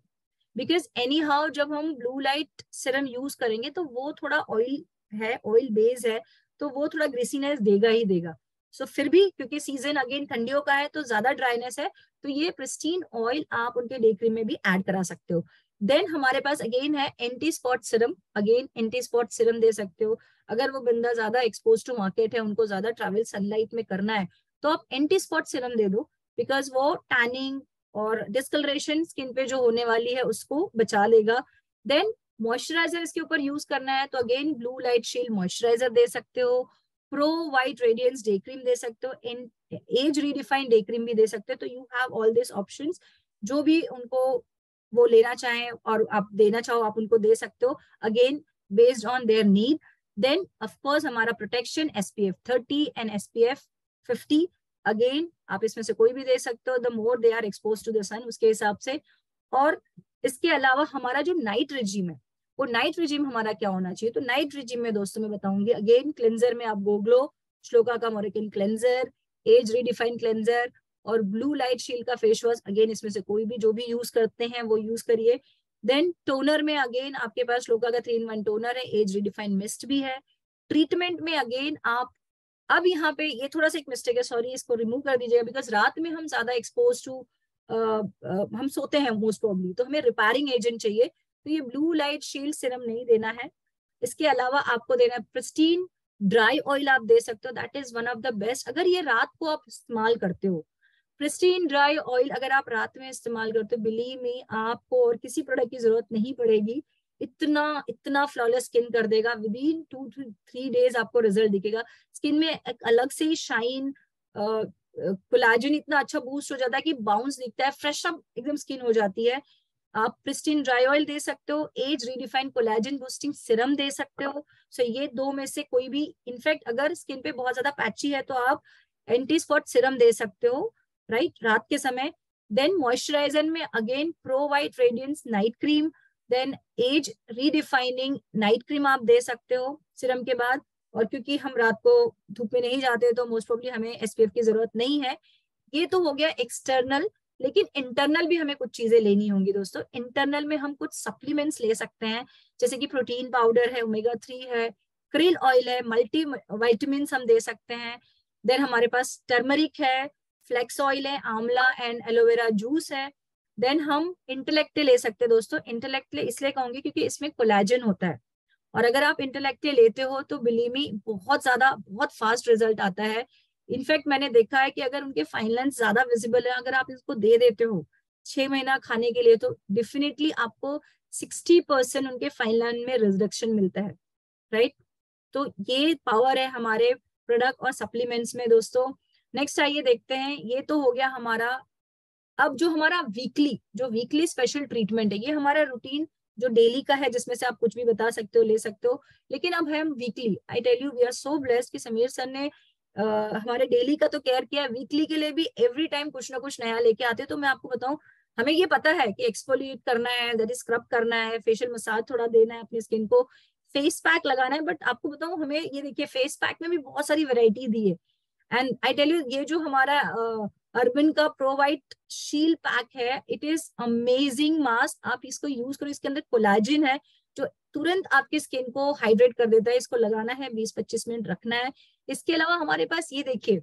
बिकॉज एनी हाउ जब हम ब्लू लाइट सीरम यूज करेंगे तो वो थोड़ा ऑयल है, ऑयल बेस है, तो वो थोड़ा ग्रीसीनेस देगा ही देगा। सो फिर भी क्योंकि सीजन अगेन ठंडियों का है तो ज्यादा ड्राइनेस है, तो ये प्रिस्टीन ऑयल आप उनके डे क्रीम में भी ऐड करा सकते हो। देन हमारे पास अगेन है anti spot serum, again anti spot serum दे सकते हो। अगर वो बंदा ज्यादा एक्सपोज टू मार्केट है, उनको ज्यादा ट्रैवल सनलाइट में करना है, तो आप एंटी स्पॉट सिरम दे दो, बिकॉज वो टैनिंग और डिस्कलरेशन स्किन पे जो होने वाली है उसको बचा लेगा। देन मॉइस्चराइजर इसके ऊपर यूज करना है तो again blue light shield moisturiser दे सकते हो, pro white radiance day cream दे सकते हो, एज रीडिफाइंड डे क्रीम भी दे सकते हो। तो you have all this options, जो भी उनको वो लेना चाहें और आप देना चाहो आप उनको दे सकते हो, again based on their need. Then of course हमारा प्रोटेक्शन SPF 30 एंड SPF 50, अगेन आप इसमें से कोई भी दे सकते हो, the more they are expose to the sun उसके हिसाब से। और इसके अलावा हमारा जो नाइट रिजीम है, वो नाइट रिजीम हमारा क्या होना चाहिए, तो नाइट रिजीम में दोस्तों मैं बताऊंगी। अगेन क्लेंजर में आप गोग्लो, श्लोका का मोरिकिन क्लेंजर, एज रीडिफाइन क्लेंजर और ब्लू लाइट शील्ड का फेस वॉश, अगेन इसमें से कोई भी जो भी यूज करते हैं वो यूज करिए। देन टोनर में अगेन आपके पास श्लोका का 3-in-1 टोनर है, एज रिडिफाइंड मिस्ट भी है। ट्रीटमेंट में अगेन आप, अब यहाँ पे ये थोड़ा सा एक मिस्टेक है, सॉरी, इसको रिमूव कर दीजिएगा, बिकॉज रात में हम ज्यादा एक्सपोज टू हम सोते हैं मोस्ट प्रॉब्ली, तो हमें रिपेयरिंग एजेंट चाहिए, तो ये ब्लू लाइट शील्ड सिरम नहीं देना है। इसके अलावा आपको देना है प्रिस्टीन ड्राई ऑयल, आप दे सकते हो, that is one of the best. अगर ये रात को आप इस्तेमाल करते हो, प्रिस्टीन ड्राई ऑयल अगर आप रात में इस्तेमाल करते हो, बिलीव मी आपको और किसी प्रोडक्ट की जरूरत नहीं पड़ेगी, इतना इतना फ्लॉलेस स्किन कर देगा। विद इन 2 to 3 days आपको रिजल्ट दिखेगा। स्किन में एक अलग से ही शाइन, कोलाजन इतना अच्छा बूस्ट हो जाता है कि बाउंस दिखता है, फ्रेश अप एकदम स्किन हो जाती है। आप प्रिस्टीन ड्राई ऑयल दे सकते हो, age redefined collagen boosting serum दे सकते हो। सो ये दो में से कोई भी, इनफैक्ट अगर स्किन पे बहुत ज्यादा पैची है तो आप एंटी स्पॉट सिरम दे सकते हो, राइट, रात के समय। देन मॉइस्चराइजर में again pro white radiance night cream, then age redefining night cream आप दे सकते हो सिरम के बाद। और क्योंकि हम रात को धूप में नहीं जाते तो मोस्ट प्रोबेबली हमें एसपीएफ की जरूरत नहीं है। ये तो हो गया एक्सटर्नल, लेकिन इंटरनल भी हमें कुछ चीजें लेनी होंगी दोस्तों। इंटरनल में हम कुछ सप्लीमेंट्स ले सकते हैं, जैसे कि प्रोटीन पाउडर है, ओमेगा 3 है, क्रिल ऑयल है, मल्टी वाइटामिन हम दे सकते हैं। देन हमारे पास टर्मरिक है, फ्लेक्स ऑयल है, आंवला एंड एलोवेरा जूस है। देन हम इंटेलेक्टे ले सकते हैं दोस्तों। इंटेलेक्टे इसलिए कहूंगी क्योंकि इसमें कोलेजन होता है, और अगर आप इंटेलेक्टे लेते हो तो बिलीव मी बहुत फास्ट रिजल्ट आता है। इनफैक्ट मैंने देखा है कि अगर उनके फाइन लाइंस ज्यादा विजिबल है, अगर आप इसको दे देते हो 6 महीना खाने के लिए, तो डेफिनेटली आपको 60% उनके फाइन लाइन में रिडक्शन मिलता है, राइट। तो ये पावर है हमारे प्रोडक्ट और सप्लीमेंट्स में दोस्तों। नेक्स्ट आइए देखते हैं, ये तो हो गया हमारा। अब जो हमारा वीकली स्पेशल ट्रीटमेंट है, ये हमारा रूटीन जो डेली का है, जिसमें से आप कुछ भी बता सकते हो, ले सकते हो। लेकिन अब हम weekly, I tell you we are so blessed कि समीर सर ने हमारे डेली का तो केयर किया, वीकली के लिए भी एवरी टाइम कुछ ना कुछ नया लेके आते हैं। तो मैं आपको बताऊं, हमें ये पता है कि एक्सफोलिएट करना है, दैट इज स्क्रब करना है, फेशियल मसाज थोड़ा देना है अपनी स्किन को, फेस पैक लगाना है। बट आपको बताऊं, हमें ये देखिए फेस पैक में भी बहुत सारी वेराइटी दी है। एंड आई टेल यू, ये जो हमारा अर्बन का प्रो वाइट शील्ड पैक है, इट इज अमेजिंग मास्क। आप इसको यूज करो, इसके अंदर कोलाजिन है जो तुरंत आपकी स्किन को हाइड्रेट कर देता है। इसको लगाना है, 20-25 मिनट रखना है। इसके अलावा हमारे पास ये देखिए,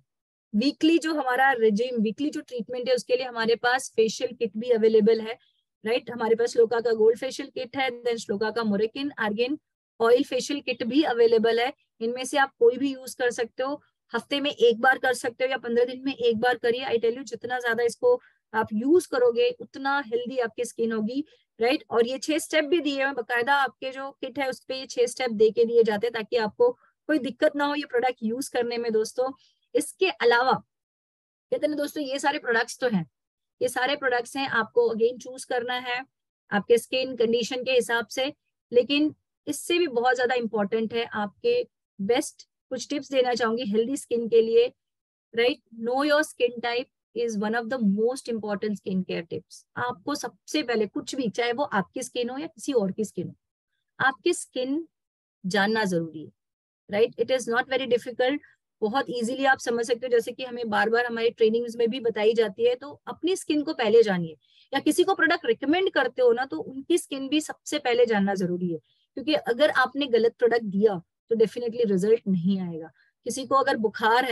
वीकली जो हमारा रेजिम, वीकली जो ट्रीटमेंट है, उसके लिए हमारे पास फेशियल किट भी अवेलेबल है, राइट। हमारे पास श्लोका का गोल्ड फेशियल किट है, देन श्लोका का मोरेकिन आर्गेन ऑयल फेशियल किट भी अवेलेबल है। इनमें से आप कोई भी यूज कर सकते हो, हफ्ते में एक बार कर सकते हो या 15 दिन में एक बार करिए। आई टेल यू, जितना ज्यादा इसको आप यूज करोगे उतना हेल्दी आपकी स्किन होगी, राइट। और ये 6 स्टेप भी दिए हैं बकायदा, आपके जो किट है उस पे ये 6 स्टेप दे के दिए जाते हैं ताकि आपको कोई दिक्कत ना हो ये प्रोडक्ट यूज करने में दोस्तों। इसके अलावा कहते हैं दोस्तों, ये सारे प्रोडक्ट्स तो हैं, ये सारे प्रोडक्ट्स हैं, आपको अगेन चूज करना है आपके स्किन कंडीशन के हिसाब से। लेकिन इससे भी बहुत ज्यादा इंपॉर्टेंट है आपके बेस्ट कुछ टिप्स देना चाहूंगी हेल्दी स्किन के लिए, right. Know your skin type is one of the most important skin care tips. आपको सबसे पहले कुछ भी, चाहे वो आपकी स्किन हो या किसी और की स्किन हो, आपकी स्किन जानना जरूरी है, right. It is not very difficult, बहुत इजीली आप समझ सकते हो। जैसे कि हमें बार बार हमारी ट्रेनिंग्स में भी बताई जाती है, तो अपनी स्किन को पहले जानिए। या किसी को प्रोडक्ट रिकमेंड करते हो ना, तो उनकी स्किन भी सबसे पहले जानना जरूरी है, क्योंकि अगर आपने गलत प्रोडक्ट दिया तो डेफिनेटली रिजल्ट नहीं आएगा। किसी को अगर बुखार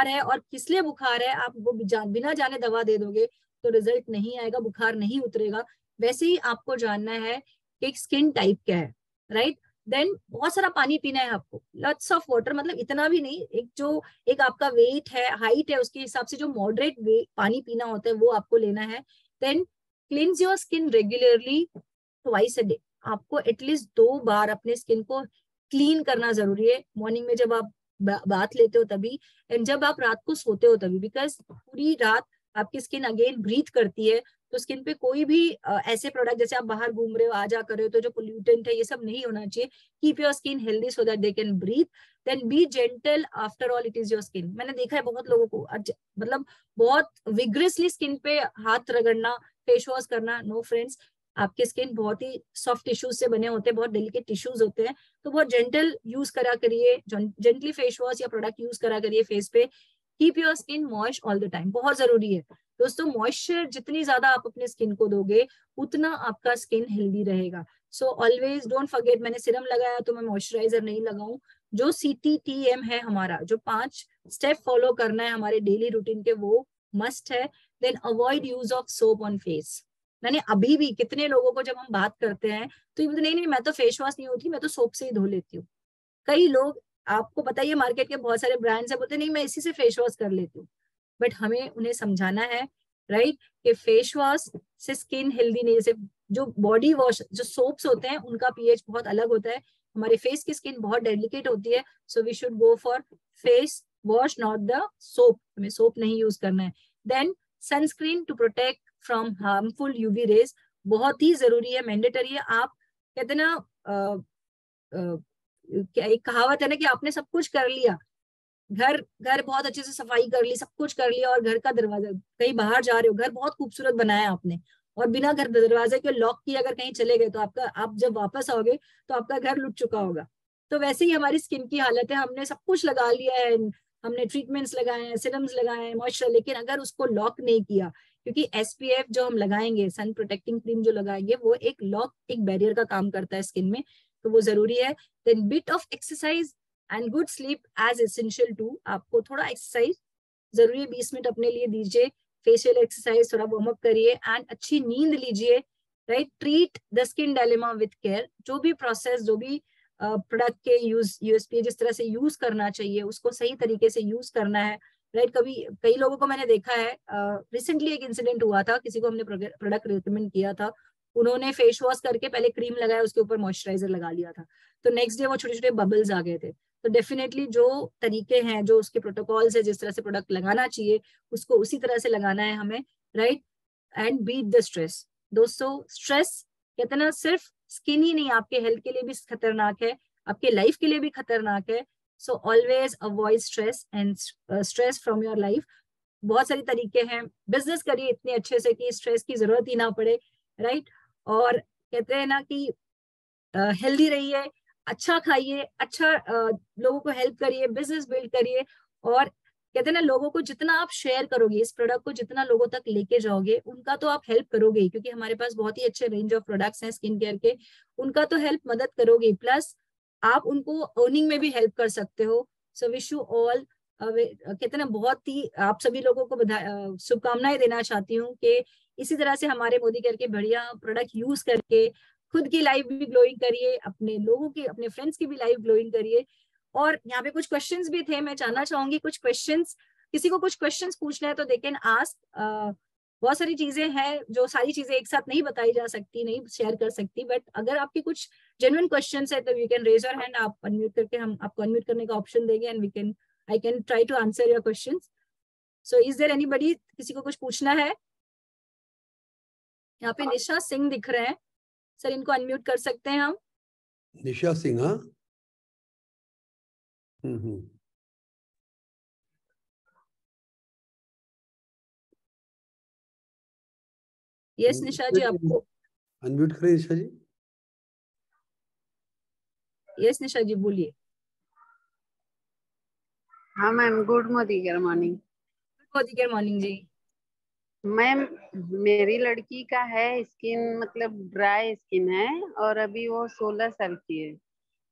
है और किस लिए बुखार है, आप वो बिना जाने दवा दे दोगे तो रिजल्ट नहीं आएगा, बुखार नहीं उतरेगा। वैसे ही आपको जानना है कि स्किन टाइप क्या है, राइट। देन बहुत सारा पानी पीना है आपको, लॉट्स ऑफ वाटर, मतलब इतना भी नहीं, एक आपका वेट है, हाइट है, उसके हिसाब से जो मॉडरेट पानी पीना होता है वो आपको लेना है। Then cleanse your skin regularly twice a day. आपको एटलीस्ट 2 बार अपने स्किन को क्लीन करना जरूरी है, मॉर्निंग में जब आप बात लेते हो तभी, एंड जब आप रात को सोते हो तभी, बिकॉज पूरी रात आपकी स्किन अगेन ब्रीथ करती है। तो स्किन पे कोई भी ऐसे प्रोडक्ट, जैसे आप बाहर घूम रहे हो, आ जा कर रहे हो, तो जो पोल्यूटेंट है ये सब नहीं होना चाहिए। Keep your skin healthy so that they can breathe. Then be gentle, after all it is your skin. मैंने देखा है बहुत लोगों को मतलब बहुत विग्रेसली स्किन पे हाथ रगड़ना, फेस वॉश करना। नो फ्रेंड्स, आपके स्किन बहुत ही सॉफ्ट टिश्यूज से बने होते हैं, बहुत डेलिकेट टिश्यूज होते हैं, तो बहुत जेंटल यूज करा करिए, जेंटली फेस वॉश या प्रोडक्ट यूज करा करिए फेस पे। Keep your skin moist all the time, बहुत जरूरी है। दोस्तों मॉइस्चर जितनी ज्यादा आप अपने स्किन को दोगे उतना आपका स्किन हेल्दी रहेगा। सो ऑलवेज डोंट फॉरगेट, मैंने सीरम लगाया तो मैं मॉइस्चराइजर नहीं लगाऊं। जो CTTM है हमारा, जो 5 स्टेप फॉलो करना है हमारे डेली रूटीन के, वो मस्ट है। Then avoid use of soap on face. मैंने अभी भी कितने लोगों को जब हम बात करते हैं तो ये बोलते नहीं नहीं मैं तो फेस वॉश नहीं होती, मैं तो सोप से ही धो लेती हूँ। कई लोग, आपको पता ही है मार्केट के बहुत सारे ब्रांड्स है, बोलते नहीं मैं इसी से फेस वॉश कर लेती हूँ। बट हमें उन्हें समझाना है, राइट, कि फेस वॉश से स्किन हेल्दी नहीं। जैसे जो बॉडी वॉश, जो सोप्स होते हैं उनका पीएच बहुत अलग होता है, हमारे फेस की स्किन बहुत डेलिकेट होती है। So we should go for face wash, not the soap. हमें सोप नहीं यूज करना है। Then sunscreen to protect from harmful UV rays, बहुत ही जरूरी है, मैंडेटरी है। आप कहते ना, क्या एक कहावत है ना कि आपने सब कुछ कर लिया, घर घर बहुत अच्छे से सफाई कर ली, सब कुछ कर लिया, और घर का दरवाजा, कहीं बाहर जा रहे हो, घर बहुत खूबसूरत बनाया आपने, और बिना घर दरवाजे के लॉक किए अगर कहीं चले गए तो आपका, आप जब वापस आओगे तो आपका घर लुट चुका होगा। तो वैसे ही हमारी स्किन की हालत है, हमने सब कुछ लगा लिया है, हमने ट्रीटमेंट्स लगाए हैं, सिरम्स लगाए हैं, मॉइस्चर, लेकिन अगर उसको लॉक नहीं किया, क्योंकि SPF जो हम लगाएंगे, सन प्रोटेक्टिंग क्रीम जो लगाएंगे, वो एक लॉक, एक बैरियर का काम करता है स्किन में, तो वो जरूरी है। Then bit of exercise and good sleep as essential too. आपको थोड़ा एक्सरसाइज जरूरी है, 20 मिनट अपने लिए दीजिए, फेशियल एक्सरसाइज, थोड़ा वार्म अप करिए एंड अच्छी नींद लीजिए, right. Treat the skin dilemma with care. जो भी प्रोसेस, जो भी प्रोडक्ट के यूएसपी जिस तरह से यूज करना चाहिए उसको सही तरीके से यूज करना है, राइट। कई लोगों को मैंने देखा है, रिसेंटली एक इंसिडेंट हुआ था, किसी को हमने प्रोडक्ट रिकमेंड किया था, उन्होंने फेस वॉश करके पहले क्रीम लगाया, उसके ऊपर मॉइस्चराइजर लगा लिया था, तो नेक्स्ट डे वो छोटे छोटे बबल्स आ गए थे। तो डेफिनेटली जो तरीके हैं, जो उसके प्रोटोकॉल्स है, जिस तरह से प्रोडक्ट लगाना चाहिए उसको उसी तरह से लगाना है हमें, right. And beat the stress. दोस्तों स्ट्रेस कहते हैं ना, सिर्फ स्किन ही नहीं, आपके हेल्थ के लिए भी खतरनाक है, आपके लाइफ के लिए भी खतरनाक है। So always avoid stress and stress from your life. बहुत सारी तरीके हैं, बिजनेस करिए इतने अच्छे से कि स्ट्रेस की जरूरत ही ना पड़े, राइट। और कहते हैं ना कि हेल्दी रहिए, अच्छा खाइए, अच्छा लोगों को हेल्प करिए, बिजनेस बिल्ड करिए, और कहते हैं ना, लोगों को जितना आप शेयर करोगे, इस प्रोडक्ट को जितना लोगों तक लेके जाओगे, उनका तो आप हेल्प करोगे ही, क्योंकि हमारे पास बहुत ही अच्छे रेंज ऑफ प्रोडक्ट्स हैं स्किन केयर के, उनका तो हेल्प मदद करोगे, प्लस आप उनको अर्निंग में भी हेल्प कर सकते हो। सो विश यू ऑल, कहते हैं ना, बहुत ही आप सभी लोगों को शुभकामनाएं देना चाहती हूँ कि इसी तरह से हमारे मोदी केयर के बढ़िया प्रोडक्ट यूज करके खुद की लाइफ भी ग्लोइंग करिए, अपने लोगों की, अपने फ्रेंड्स की भी लाइफ ग्लोइंग करिए। और यहाँ पे कुछ क्वेश्चंस भी थे, मैं जानना चाहूंगी कुछ क्वेश्चंस, किसी को कुछ क्वेश्चंस पूछना है तो दे कैन आस्क। बहुत सारी चीजें हैं, जो सारी चीजें एक साथ नहीं बताई जा सकती, नहीं शेयर कर सकती, बट अगर आपके कुछ जेन्युइन क्वेश्चंस है तो you can raise your hand, आप अनम्यूट करके, हम आपको अनम्यूट करने का ऑप्शन देंगे and I can try to answer your questions. So is there anybody, किसी को कुछ पूछना है? यहाँ पे निशा सिंह दिख रहे हैं सर, इनको अनम्यूट कर सकते हैं हम? निशा सिंह, हाँ। यस निशा जी, आपको अनम्यूट करें निशा जी। यस निशा जी बोलिए। हाँ ma'am, good morning. Good morning जी। मैम मेरी लड़की का है स्किन, मतलब ड्राई स्किन है, और अभी वो 16 साल की है,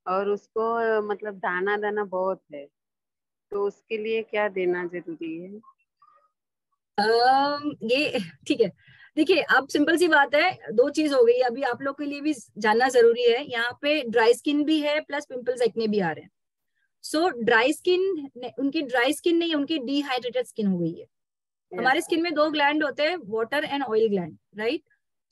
और उसको मतलब दाना दाना बहुत है, तो उसके लिए क्या देना जरूरी है? ये ठीक है, देखिए अब सिंपल सी बात है, दो चीज हो गई, अभी आप लोग के लिए भी जानना जरूरी है, यहाँ पे ड्राई स्किन भी है प्लस पिंपल्स एक्ने भी आ रहे हैं। सो ड्राई स्किन, उनकी ड्राई स्किन नहीं, उनकी डिहाइड्रेटेड स्किन हो गई है। हमारे स्किन में 2 ग्लैंड होते हैं, water and oil gland, right.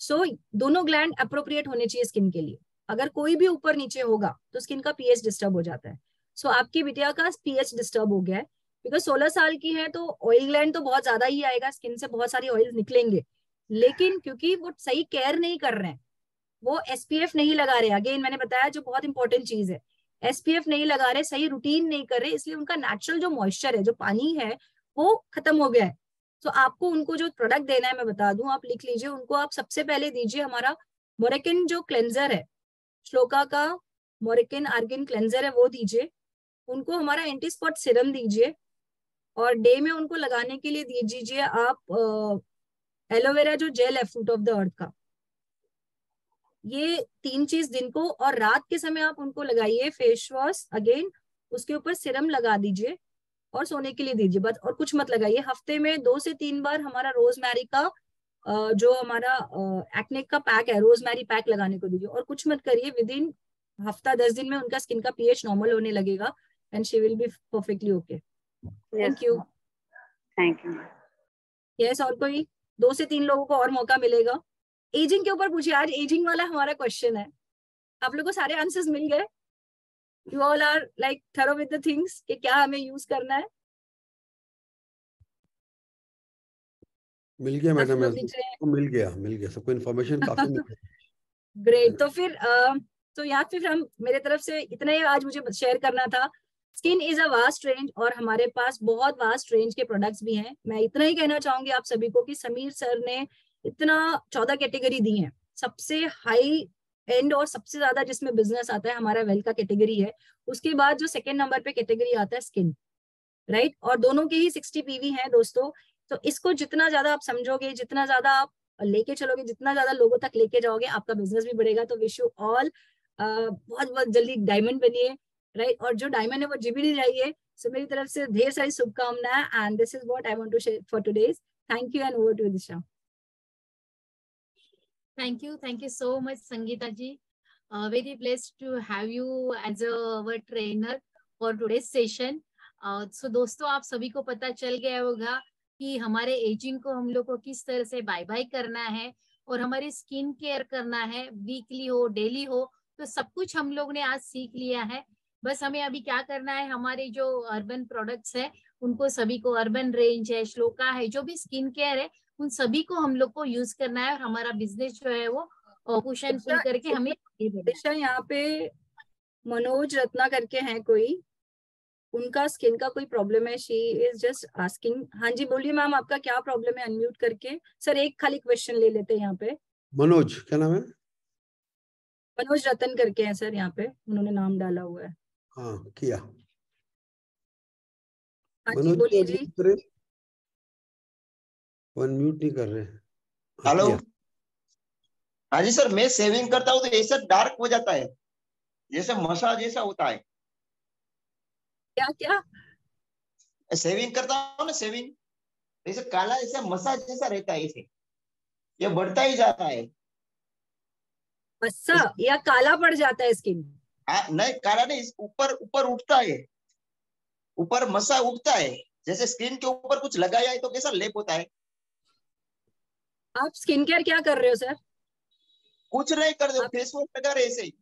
So दोनों ग्लैंड अप्रोप्रिएट होने चाहिए स्किन के लिए, अगर कोई भी ऊपर नीचे होगा तो स्किन का पीएच डिस्टर्ब हो जाता है। सो आपकी बिटिया का पीएच डिस्टर्ब हो गया है, बिकॉज 16 साल की है, तो ऑयल ग्लैंड तो बहुत ज्यादा ही आएगा, स्किन से बहुत सारी ऑयल निकलेंगे, लेकिन क्योंकि वो सही केयर नहीं कर रहे हैं, वो SPF नहीं लगा रहे, अगेन मैंने बताया जो बहुत इंपॉर्टेंट चीज है, SPF नहीं लगा रहे, सही रूटीन नहीं कर रहे, इसलिए उनका नेचुरल जो मॉइस्चर है, जो पानी है, वो खत्म हो गया है। तो आपको उनको जो प्रोडक्ट देना है मैं बता दूं, आप लिख लीजिए, उनको आप सबसे पहले दीजिए हमारा मोरेकिन जो क्लेंजर है, श्लोका का मोरेकिन आर्गिन क्लेंजर है, वो दीजिए उनको। हमारा एंटी स्पॉट सिरम दीजिए, और डे में उनको लगाने के लिए दीजिए आप एलोवेरा जो जेल है फ्रूट ऑफ द अर्थ का, ये 3 चीज दिन को, और रात के समय आप उनको लगाइए फेस वॉश अगेन, उसके ऊपर सिरम लगा दीजिए और सोने के लिए दीजिए बस, और कुछ मत लगाइए। हफ्ते में 2 से 3 बार हमारा रोजमेरी का जो हमारा एक्ने का पैक है, रोजमेरी पैक लगाने को दीजिए, और कुछ मत करिए। विद इन हफ्ता 10 दिन में उनका स्किन का पीएच नॉर्मल होने लगेगा and she will be perfectly okay. Thank you. Thank you. Yes, और कोई 2 से 3 लोगों को और मौका मिलेगा। एजिंग के ऊपर पूछिए, आज एजिंग वाला हमारा क्वेश्चन है। आप लोगों को सारे आंसर्स मिल गए? You all are like thorough with the things कि क्या हमें यूज करना है? मिल गया मैडम, मिल गया सबको इन्फॉर्मेशन काफी मिल गया। ग्रेट। तो फिर तो यहाँ फिर हम, मेरे तरफ से इतना ही आज मुझे शेयर करना था। Skin is a vast range और हमारे पास बहुत वास्ट रेंज के प्रोडक्ट्स भी हैं। मैं इतना ही कहना चाहूंगी आप सभी को कि समीर सर ने इतना 14 कैटेगरी दी है। सबसे हाई एंड और सबसे ज्यादा जिसमें बिजनेस आता है हमारा वेल का कैटेगरी है। उसके बाद जो सेकेंड नंबर पे कैटेगरी आता है स्किन, राइट। और दोनों के ही 60 पीवी हैं दोस्तों। तो इसको जितना ज्यादा आप समझोगे, जितना ज्यादा आप लेके चलोगे, जितना ज्यादा लोगों तक लेके जाओगे, आपका बिजनेस भी बढ़ेगा। तो विश यू ऑल बहुत बहुत जल्दी डायमंड बनिए, राइट। और जो डायमंड है वो जीबी नहीं जाइए। सो मेरी तरफ से ढेर सारी शुभकामनाएं and this is what I want to share for today's. Thank you and over to Disha. Thank you so much, Sangeeta ji. Very blessed to have you as our trainer for today's session. So दोस्तों, आप सभी को पता चल गया होगा कि हमारे एजिंग को हम लोग को किस तरह से बाय बाय करना है और हमारी स्किन केयर करना है, वीकली हो डेली हो, तो सब कुछ हम लोग ने आज सीख लिया है। बस हमें अभी क्या करना है, हमारे जो अर्बन प्रोडक्ट्स है उनको सभी को, अर्बन रेंज है, श्लोका है, जो भी स्किन केयर है, उन सभी को हम लोग को यूज करना है और हमारा बिजनेस जो है वो कुशन फुल करके हमें। दिशा, यहाँ पे मनोज रत्ना करके हैं कोई, उनका स्किन का कोई प्रॉब्लम है। She is just asking. हाँ जी बोलिए मैम, आपका क्या प्रॉब्लम है? अनम्यूट करके सर एक खाली क्वेश्चन ले लेते हैं यहाँ पे। मनोज, क्या नाम है? मनोज रतन करके हैं सर, यहाँ पे उन्होंने नाम डाला हुआ है। हाँ किया। हाँ जी बोलिए जी। अनम्यूट नहीं कर रहे। हेलो। हाँ जी सर, मैं सेविंग करता हूँ तो ऐसा डार्क हो जाता है, जैसे मसाज जैसा होता है। क्या क्या? सेविंग करता हूँ ना, सेविंग, ऐसे काला ऐसा मसाज जैसा रहता है, ऐसे ये बढ़ता ही जाता है। अच्छा, या काला पड़ जाता है स्किन? नहीं, काला नहीं, ऊपर ऊपर उठता है, ऊपर मसा उठता है, जैसे स्किन के ऊपर कुछ लगाया है तो कैसा लेप होता है। आप स्किन केयर क्या कर रहे हो सर? कुछ नहीं कर रहे, फेस वॉश लगा रहे ऐसे ही।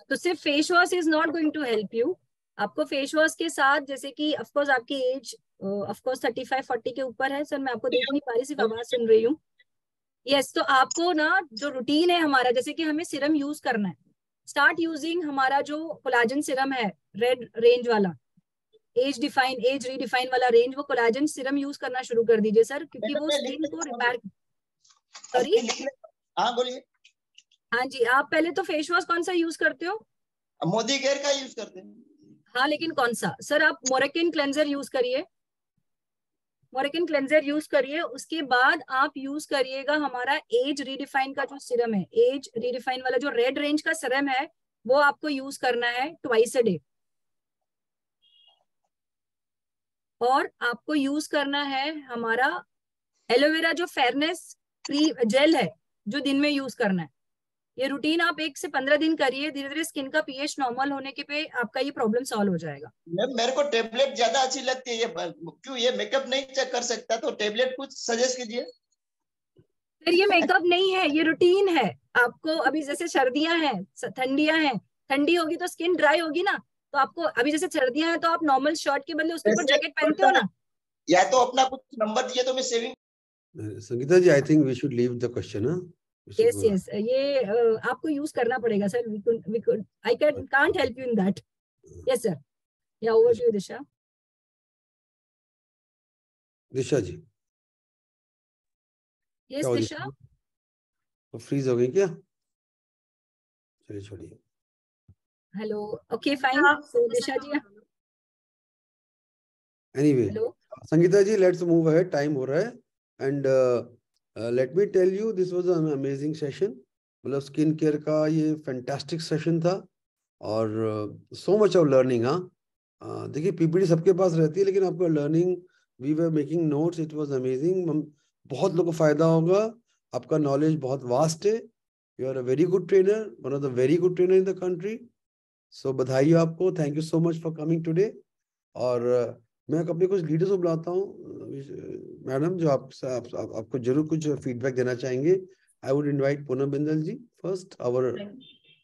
तो सिर्फ face wash is not going to help you. आपको फेस वॉश के साथ, जैसे कि ऑफ कोर्स आपकी एज ऑफ कोर्स 35-40 के ऊपर है सर, मैं आपको देख नहीं पा रही, सिर्फ आवाज सुन रही हूँ। यस, तो आपको ना जो रूटीन है हमारा, जैसे कि हमें सिरम यूज करना है, स्टार्ट यूजिंग हमारा जो कोलाजन सिरम है, रेड रेंज वाला, एज रीडिफाइन वाला रेंज, वो कोलाजन सिरम यूज करना शुरू कर दीजिए सर, क्योंकि वो स्किन को रिपेयर। सॉरी, हाँ बोलिए। हाँ जी, आप पहले तो फेस वॉश कौन सा यूज करते हो? मोदी केयर का यूज करते हैं। हाँ, लेकिन कौन सा सर? आप मोरेकिन क्लेंजर यूज करिए, मोरेकिन क्लेंजर यूज करिए। उसके बाद आप यूज करिएगा हमारा एज रीडिफाइन का जो सिरम है, एज रीडिफाइन वाला जो रेड रेंज का सिरम है, वो आपको यूज करना है ट्वाइस अ डे। और आपको यूज करना है हमारा एलोवेरा जो फेयरनेस जेल है, जो दिन में यूज करना है। ये रूटीन आप 1 से 15 दिन करिए, धीरे धीरे स्किन का पीएच नॉर्मल होने के पे आपका ये प्रॉब्लम सॉल्व हो जाएगा। मैम मेरे को टेबलेट ज्यादा अच्छी लगती है, ये क्यों, ये मेकअप नहीं चेक कर सकता, तो टेबलेट कुछ सजेस्ट कीजिए। फिर ये मेकअप नहीं है, ये रूटीन है। आपको अभी जैसे सर्दियां हैं, ठंडियां हैं, ठंडी होगी तो स्किन ड्राई होगी ना, तो आपको अभी जैसे सर्दियां हैं तो आप नॉर्मल शर्ट के बदले उसके ऊपर जैकेट पहनते हो ना। या तो अपना कुछ नंबर दिए तो मैं saving. Sangeeta ji, I think we should leave the question. Yes, ये आपको यूज करना पड़ेगा sir. I can't help you in that. Yes sir, या over to Disha. Disha ji, yes दिशा, तो फ्रीज हो गई क्या? चलिए छोड़िए। Hello, okay fine. तो दिशा जी anyway hello Sangeeta ji, let's move ahead, time हो रहा है. And let me tell you, this was an amazing session. मतलब स्किन केयर का ये फैंटास्टिक सेशन था और सो मच ऑफ लर्निंग. हाँ, देखिए पीपीटी सबके पास रहती है, लेकिन आपका learning, we were making notes, it was amazing. बहुत लोगों को फायदा होगा. आपका नॉलेज बहुत वास्ट है. You are a very good trainer, one of the very good trainer in the country. So बधाई हो आपको. Thank you so much for coming today. और मैं अपने कुछ लीडर्स को बुलाता हूँ मैडम, जो आपको जरूर कुछ फीडबैक देना चाहेंगे. I would invite Poonam Bindal ji first, our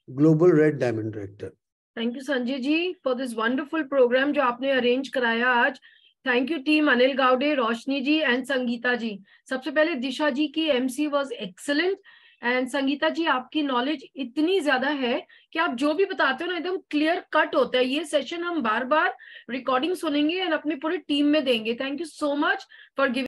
global red diamond director. Thank you Sanjay ji for this wonderful programme जो आपने अरेंज कराया आज. Thank you team Anil Gawde, Roshni ji and Sangeeta ji. सबसे पहले दिशा जी की MC was excellent. And Sangeeta ji, आपकी नॉलेज इतनी ज्यादा है कि आप जो भी बताते हो ना एकदम क्लियर कट होता है. ये सेशन हम बार बार रिकॉर्डिंग सुनेंगे एंड अपनी पूरी टीम में देंगे. Thank you so much for giving